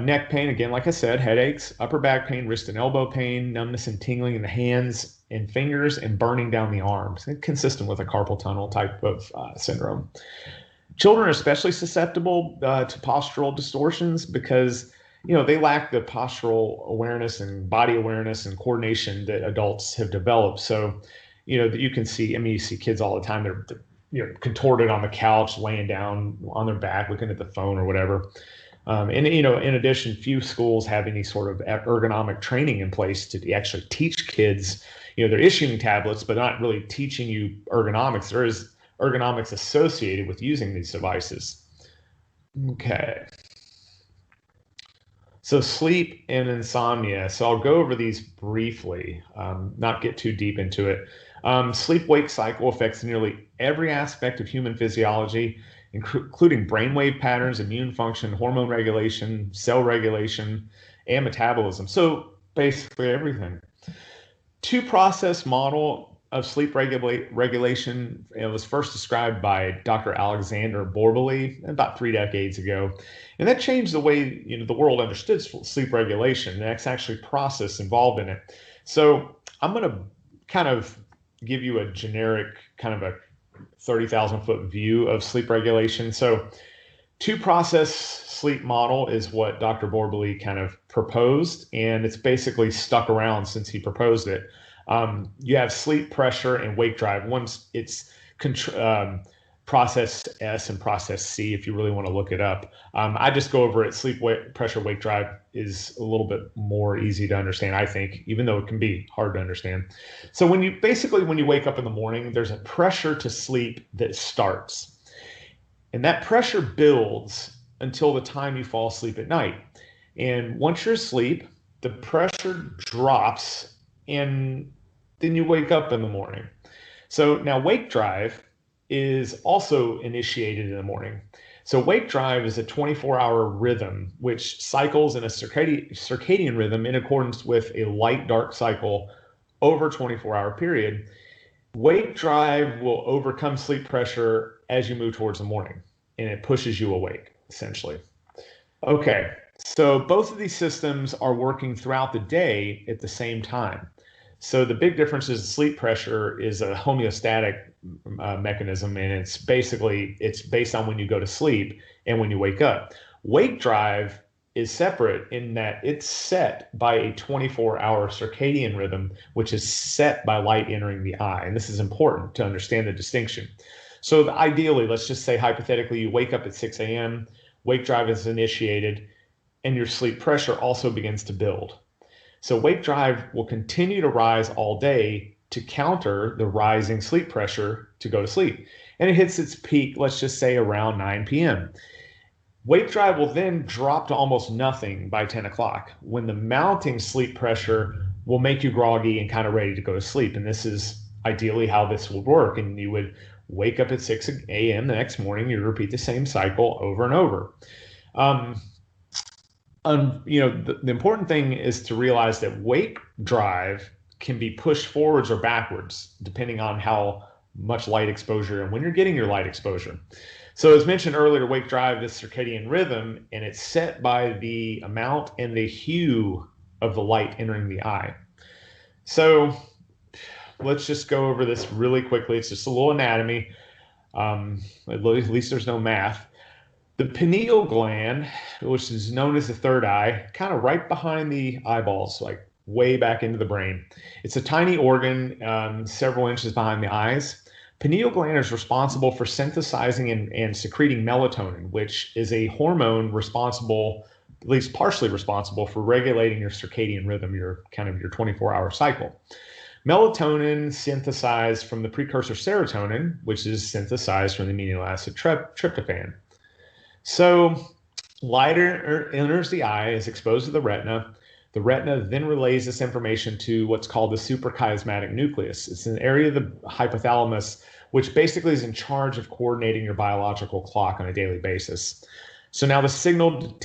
neck pain, again, like I said, headaches, upper back pain, wrist and elbow pain, numbness and tingling in the hands and fingers, and burning down the arms, consistent with a carpal tunnel type of syndrome. Children are especially susceptible to postural distortions because they lack the postural awareness and body awareness and coordination that adults have developed. So, you can see, you see kids all the time. They're contorted on the couch, laying down on their back, looking at the phone or whatever. And, in addition, few schools have any sort of ergonomic training in place to actually teach kids. They're issuing tablets, but not really teaching you ergonomics. There is ergonomics associated with using these devices. Okay. So sleep and insomnia. So I'll go over these briefly, not get too deep into it. Sleep-wake cycle affects nearly every aspect of human physiology, including brainwave patterns, immune function, hormone regulation, cell regulation, and metabolism. So basically everything. Two-process model of sleep regulation. It was first described by Dr. Alexander Borbely about 3 decades ago. And that changed the way the world understood sleep regulation. That's actually process involved in it. So I'm going to kind of give you a generic kind of a 30,000 foot view of sleep regulation. So two-process sleep model is what Dr. Borbely kind of proposed, and it's basically stuck around since he proposed it. You have sleep pressure and wake drive. Once it's process S and process C, if you really want to look it up. I just go over it. Sleep pressure, wake drive is a little bit more easy to understand, I think, even though it can be hard to understand. So when you wake up in the morning, there's a pressure to sleep that starts. And that pressure builds until the time you fall asleep at night. And once you're asleep, the pressure drops and then you wake up in the morning. So now wake drive is also initiated in the morning. So wake drive is a 24-hour rhythm which cycles in a circadian rhythm in accordance with a light-dark cycle over a 24-hour period. Wake drive will overcome sleep pressure as you move towards the morning, and it pushes you awake, essentially. Okay, so both of these systems are working throughout the day at the same time. So the big difference is sleep pressure is a homeostatic mechanism, and it's based on when you go to sleep and when you wake up. Wake drive is separate in that it's set by a 24-hour circadian rhythm, which is set by light entering the eye. And this is important to understand the distinction. So ideally, let's just say hypothetically, you wake up at 6 a.m., wake drive is initiated, and your sleep pressure also begins to build. So wake drive will continue to rise all day to counter the rising sleep pressure to go to sleep. And it hits its peak, let's just say around 9 p.m. Wake drive will then drop to almost nothing by 10 o'clock when the mounting sleep pressure will make you groggy and kind of ready to go to sleep. And this is ideally how this would work. And you would wake up at 6 a.m. the next morning, you repeat the same cycle over and over. The important thing is to realize that wake drive can be pushed forwards or backwards depending on how much light exposure and when you're getting your light exposure. So as mentioned earlier, wake drive is circadian rhythm, and it's set by the amount and the hue of the light entering the eye. So let's just go over this really quickly. It's just a little anatomy. At least there's no math. The pineal gland, which is known as the third eye, kind of right behind the eyeballs, like way back into the brain. It's a tiny organ, several inches behind the eyes. Pineal gland is responsible for synthesizing and secreting melatonin, which is a hormone responsible, at least partially responsible, for regulating your circadian rhythm, your 24-hour cycle. Melatonin synthesized from the precursor serotonin, which is synthesized from the amino acid tryptophan. So light enters the eye, is exposed to the retina. The retina then relays this information to what's called the suprachiasmatic nucleus. It's an area of the hypothalamus which basically is in charge of coordinating your biological clock on a daily basis. So now the signal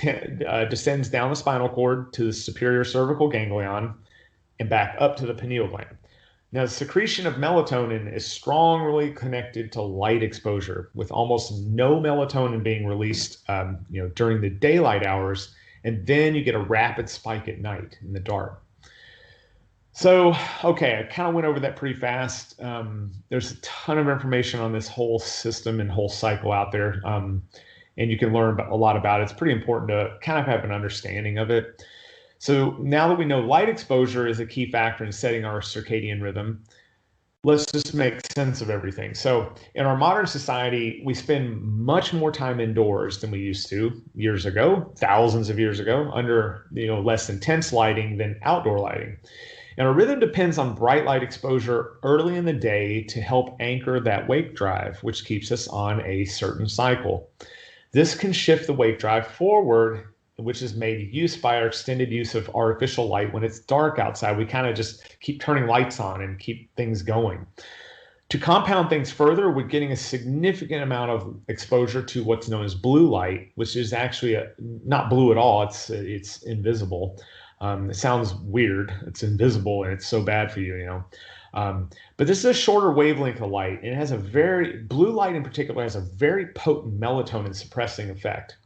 descends down the spinal cord to the superior cervical ganglion and back up to the pineal gland. Now, the secretion of melatonin is strongly connected to light exposure, with almost no melatonin being released during the daylight hours, and then you get a rapid spike at night in the dark. So, okay, I kind of went over that pretty fast. There's a ton of information on this whole system and whole cycle out there, and you can learn a lot about it. It's pretty important to kind of have an understanding of it. So now that we know light exposure is a key factor in setting our circadian rhythm, let's just make sense of everything. So in our modern society, we spend much more time indoors than we used to years ago, thousands of years ago, under less intense lighting than outdoor lighting. And our rhythm depends on bright light exposure early in the day to help anchor that wake drive, which keeps us on a certain cycle. This can shift the wake drive forward, which is made use by our extended use of artificial light when it's dark outside. We kind of just keep turning lights on and keep things going. To compound things further, we're getting a significant amount of exposure to what's known as blue light, which is actually not blue at all. It's invisible. It sounds weird. It's invisible and it's so bad for you, But this is a shorter wavelength of light, and it has blue light in particular has a very potent melatonin suppressing effect.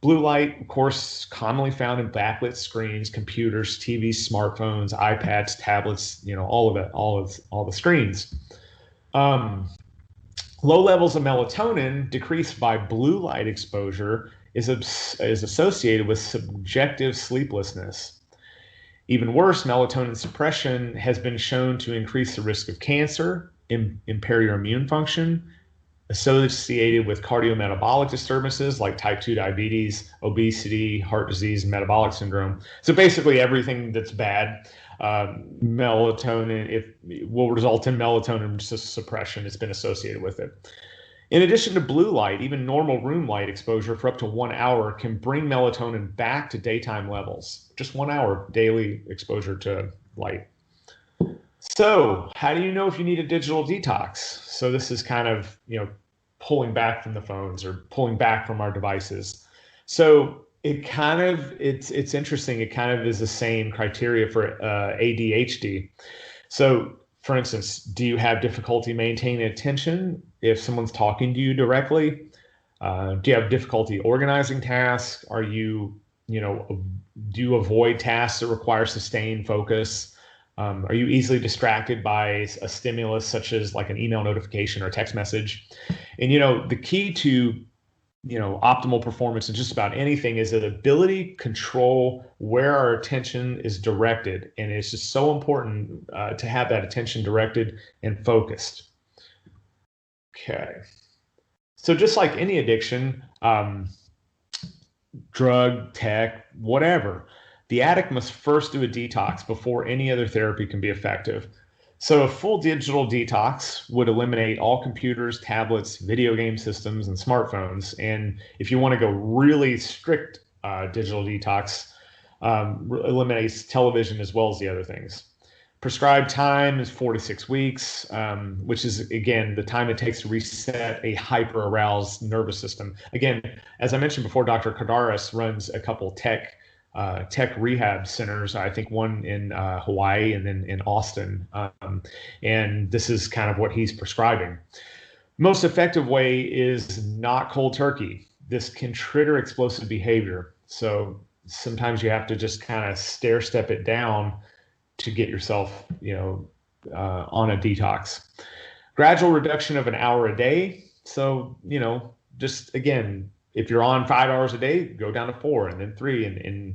Blue light, of course, commonly found in backlit screens, computers, TVs, smartphones, iPads, tablets, all the screens. Low levels of melatonin decreased by blue light exposure is associated with subjective sleeplessness. Even worse, melatonin suppression has been shown to increase the risk of cancer, impair your immune function, associated with cardiometabolic disturbances like type 2 diabetes, obesity, heart disease, and metabolic syndrome. So basically everything that's bad, melatonin, will result in melatonin suppression. It's been associated with it. In addition to blue light, even normal room light exposure for up to 1 hour can bring melatonin back to daytime levels. Just 1 hour daily exposure to light. So how do you know if you need a digital detox? So this is kind of, pulling back from the phones or pulling back from our devices. So it's interesting. It kind of is the same criteria for ADHD. So for instance, do you have difficulty maintaining attention if someone's talking to you directly? Do you have difficulty organizing tasks? Do you avoid tasks that require sustained focus? Are you easily distracted by a stimulus such as like an email notification or text message? And, the key to, optimal performance in just about anything is the ability to control where our attention is directed. And it's just so important to have that attention directed and focused. Okay. So just like any addiction, drug, tech, whatever, the addict must first do a detox before any other therapy can be effective. So a full digital detox would eliminate all computers, tablets, video game systems, and smartphones. And if you want to go really strict digital detox, eliminates television as well as the other things. Prescribed time is 4 to 6 weeks, which is, again, the time it takes to reset a hyper-aroused nervous system. Again, as I mentioned before, Dr. Kardaras runs a couple tech rehab centers, I think one in Hawaii and then in Austin. And this is kind of what he's prescribing. Most effective way is not cold turkey. This can trigger explosive behavior. So sometimes you have to just kind of stair step it down to get yourself, on a detox. Gradual reduction of an hour a day. So, just again, if you're on 5 hours a day, go down to 4 and then 3 and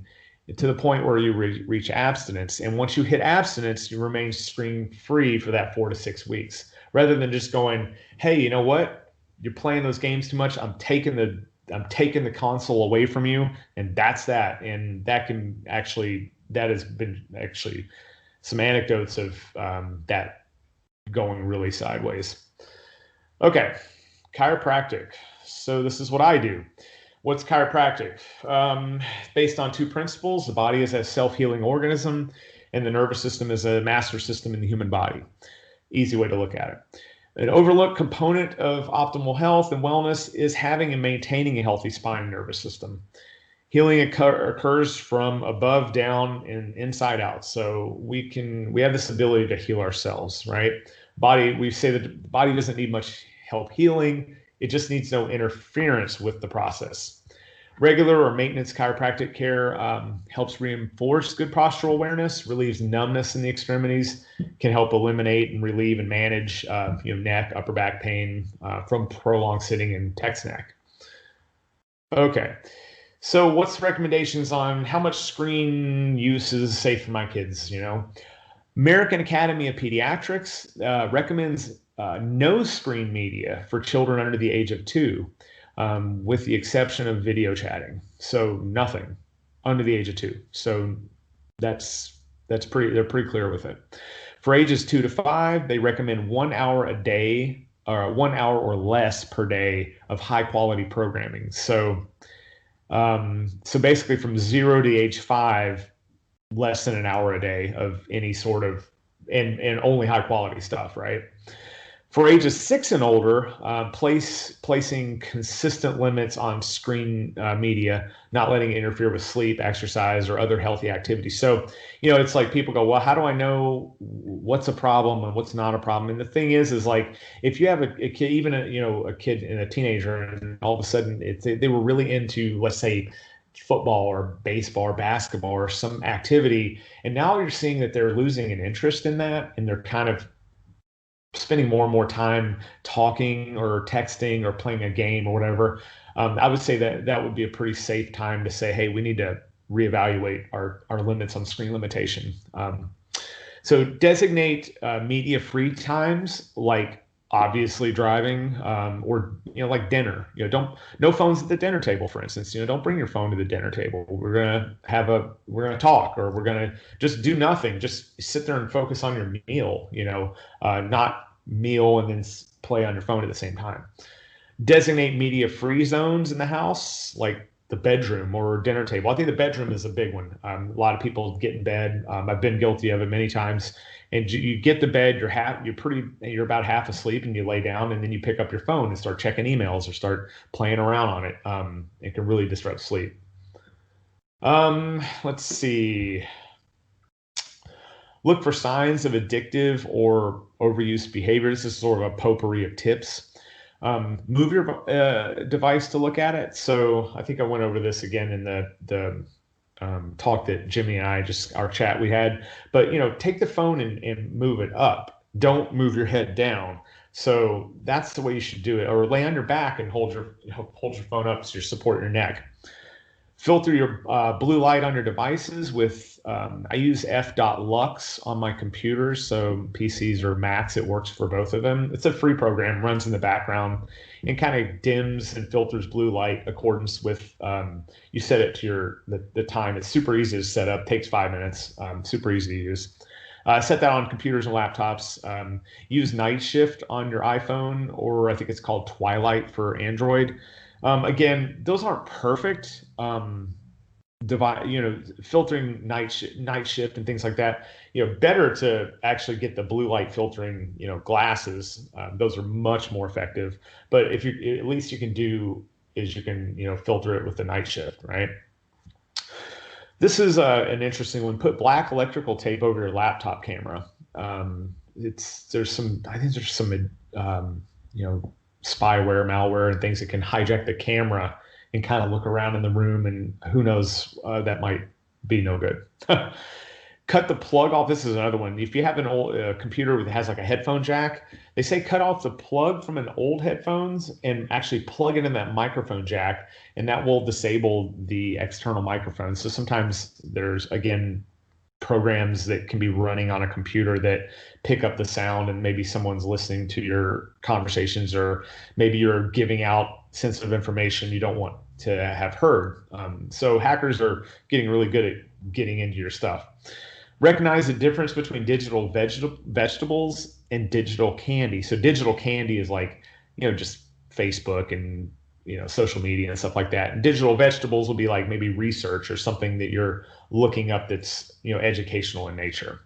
to the point where you reach abstinence. And once you hit abstinence, you remain screen free for that 4 to 6 weeks, rather than just going, hey, you know what? You're playing those games too much. I'm taking the console away from you, and that's that. And that has been actually some anecdotes of that going really sideways. Okay, chiropractic. So this is what I do. What's chiropractic? Based on 2 principles: the body is a self-healing organism, and the nervous system is a master system in the human body. Easy way to look at it. An overlooked component of optimal health and wellness is having and maintaining a healthy spine and nervous system. Healing occurs from above down and inside out. So we have this ability to heal ourselves, right? We say that the body doesn't need much help healing. It just needs no interference with the process. Regular or maintenance chiropractic care helps reinforce good postural awareness, relieves numbness in the extremities, can help eliminate and relieve and manage neck, upper back pain from prolonged sitting and text neck. Okay. So what's the recommendations on how much screen use is safe for my kids? American Academy of Pediatrics recommends no screen media for children under the age of 2, with the exception of video chatting. So nothing under the age of 2. So they're pretty clear with it. For ages 2 to 5, they recommend 1 hour a day, or 1 hour or less per day of high quality programming. So basically from 0 to age 5, less than an hour a day of any sort of, and only high quality stuff, right? For ages 6 and older, placing consistent limits on screen media, not letting it interfere with sleep, exercise, or other healthy activities. So, it's like people go, well, how do I know what's a problem and what's not a problem? And the thing is like, if you have a kid, even a kid and a teenager, and all of a sudden they were really into, let's say, football or baseball or basketball or some activity, and now you're seeing that they're losing an interest in that, and they're kind of spending more and more time talking or texting or playing a game or whatever, I would say that would be a pretty safe time to say, hey, we need to reevaluate our limits on screen limitation. So designate media-free times, like obviously driving, or like dinner. No phones at the dinner table, for instance. Don't bring your phone to the dinner table. We're gonna talk, or we're gonna just do nothing. Just sit there and focus on your meal. Not meal and then play on your phone at the same time. Designate media-free zones in the house, like the bedroom or dinner table. I think the bedroom is a big one. A lot of people get in bed. I've been guilty of it many times. And you get to bed, you're about half asleep, and you lay down, and then you pick up your phone and start checking emails or start playing around on it. It can really disrupt sleep. Let's see. Look for signs of addictive or overuse behaviors. This is sort of a potpourri of tips. Move your device to look at it. So I think I went over this again in the talk that Jimmy and I our chat we had. But take the phone and move it up. Don't move your head down. So that's the way you should do it. Or lay on your back and hold your phone up so you support your neck. Filter your blue light on your devices with, I use f.lux on my computers, so PCs or Macs, it works for both of them. It's a free program, runs in the background, and kind of dims and filters blue light accordance with, you set it to the time. It's super easy to set up, takes 5 minutes, super easy to use. Set that on computers and laptops. Use Night Shift on your iPhone, or I think it's called Twilight for Android. Again, those aren't perfect. Filtering night shift and things like that. Better to actually get the blue light filtering, glasses. Those are much more effective. But at least you can do is you can, filter it with the Night Shift, right? This is an interesting one. Put black electrical tape over your laptop camera. There's some spyware, malware, and things that can hijack the camera and kind of look around in the room, and who knows, that might be no good. cut the plug off. This is another one. If you have an old computer that has like a headphone jack, they say cut off the plug from an old headphones and actually plug it in that microphone jack, and that will disable the external microphone. So sometimes there's, again, programs that can be running on a computer that pick up the sound, and maybe someone's listening to your conversations, or maybe you're giving out sensitive information you don't want to have heard. So hackers are getting really good at getting into your stuff. Recognize the difference between digital vegetables and digital candy. So digital candy is like, just Facebook and, social media and stuff like that. And digital vegetables will be like maybe research or something that you're looking up that's, educational in nature.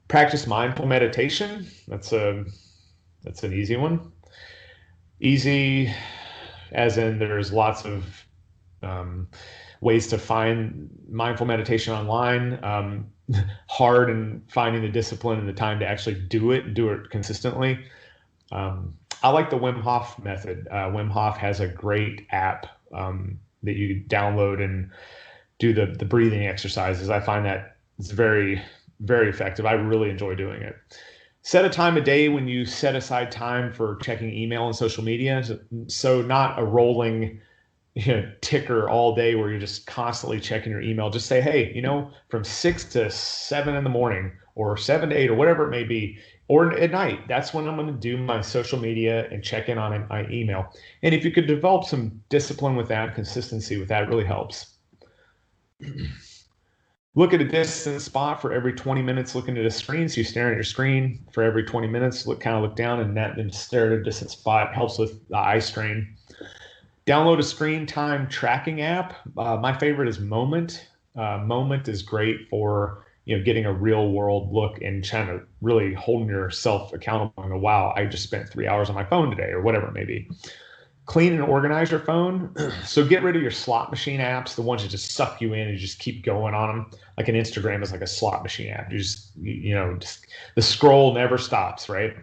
Practice mindful meditation. That's an easy one. Easy as in there's lots of ways to find mindful meditation online. Hard in finding the discipline and the time to actually do it consistently. I like the Wim Hof method. Wim Hof has a great app that you download and do the breathing exercises. I find that it's very, very effective. I really enjoy doing it. Set a time a day when you set aside time for checking email and social media. So not a rolling ticker all day where you're just constantly checking your email. Just say, hey, from 6 to 7 in the morning, or 7 to 8, or whatever it may be, or at night, that's when I'm going to do my social media and check in on my email. And if you could develop some discipline with that, consistency with that, it really helps. Look at a distant spot for every 20 minutes looking at a screen. So you stare at your screen for every 20 minutes, look down and stare at a distant spot. Helps with the eye strain. Download a screen time tracking app. My favorite is Moment. Moment is great for getting a real world look and trying to really holding yourself accountable. And wow, I just spent 3 hours on my phone today, or whatever it may be. Clean and organize your phone. So get rid of your slot machine apps, the ones that just suck you in and you just keep going on them. Like an Instagram is like a slot machine app. You just, just the scroll never stops, right?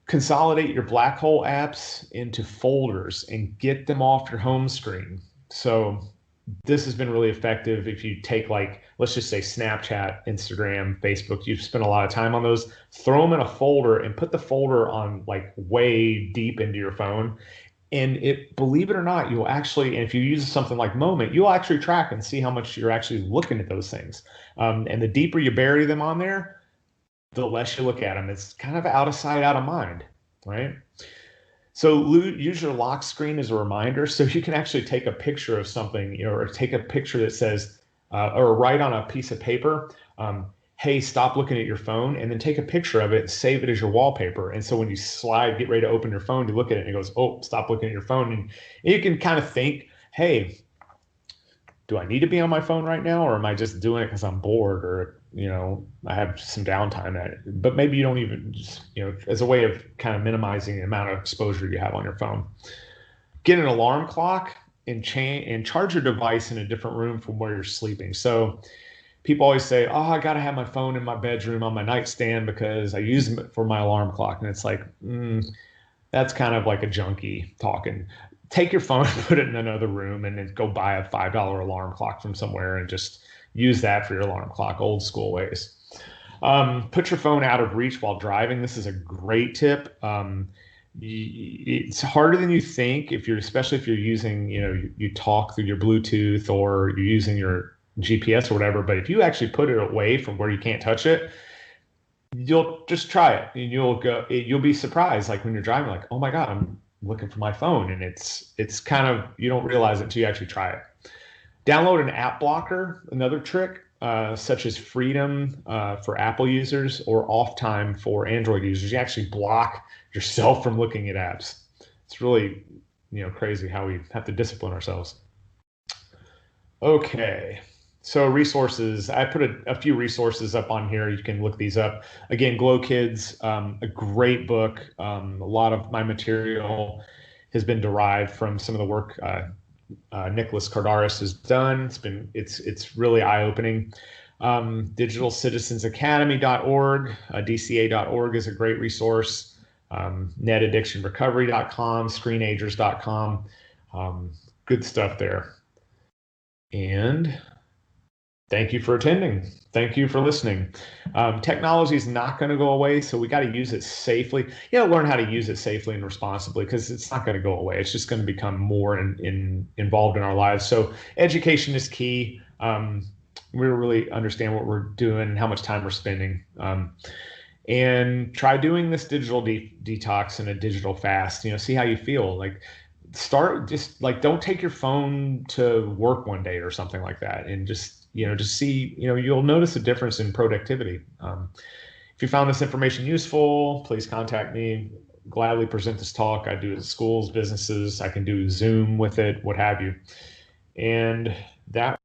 Consolidate your black hole apps into folders and get them off your home screen. So this has been really effective. If you take, like, let's just say Snapchat, Instagram, Facebook, you've spent a lot of time on those, throw them in a folder and put the folder on like way deep into your phone. And believe it or not, you'll actually, and if you use something like Moment, you'll actually track and see how much you're actually looking at those things. And the deeper you bury them on there, the less you look at them. It's kind of out of sight, out of mind, right? So use your lock screen as a reminder. So you can actually take a picture of something, or take a picture that says, or write on a piece of paper, hey, stop looking at your phone, and then take a picture of it and save it as your wallpaper. And so when you get ready to open your phone to look at it, and it goes, oh, stop looking at your phone. And you can kind of think, hey, do I need to be on my phone right now? Or am I just doing it because I'm bored, or, I have some downtime at it? But maybe you don't even just, as a way of kind of minimizing the amount of exposure you have on your phone. Get an alarm clock and charge your device in a different room from where you're sleeping. So people always say, oh, I got to have my phone in my bedroom on my nightstand because I use it for my alarm clock. And it's like, that's kind of like a junkie talking. Take your phone and put it in another room, and then go buy a $5 alarm clock from somewhere and just use that for your alarm clock, old school ways. Put your phone out of reach while driving. This is a great tip. It's harder than you think, especially if you're using, you talk through your Bluetooth or you're using your GPS or whatever. But if you actually put it away from where you can't touch it, you'll just try it, and you'll be surprised. Like when you're driving, like, oh my God, I'm looking for my phone. And it's kind of, you don't realize it until you actually try it. Download an app blocker, another trick, such as Freedom for Apple users or Off Time for Android users. You actually block yourself from looking at apps. It's really, crazy how we have to discipline ourselves. Okay. So resources, I put a few resources up on here. You can look these up. Again, Glow Kids, a great book. A lot of my material has been derived from some of the work Nicholas Kardaris has done. It's really eye-opening. DigitalCitizensAcademy.org, DCA.org is a great resource. NetAddictionRecovery.com, ScreenAgers.com. Good stuff there. And Thank you for attending. Thank you for listening. Technology is not going to go away, so we got to use it safely. Learn how to use it safely and responsibly, because it's not going to go away. It's just going to become more involved in our lives. So education is key. We really understand what we're doing, how much time we're spending, and try doing this digital detox and a digital fast. See how you feel. Like, start just like, don't take your phone to work one day or something like that, and just see, you'll notice a difference in productivity. If you found this information useful, please contact me. Gladly present this talk. I do it at schools, businesses. I can do Zoom with it, what have you. And that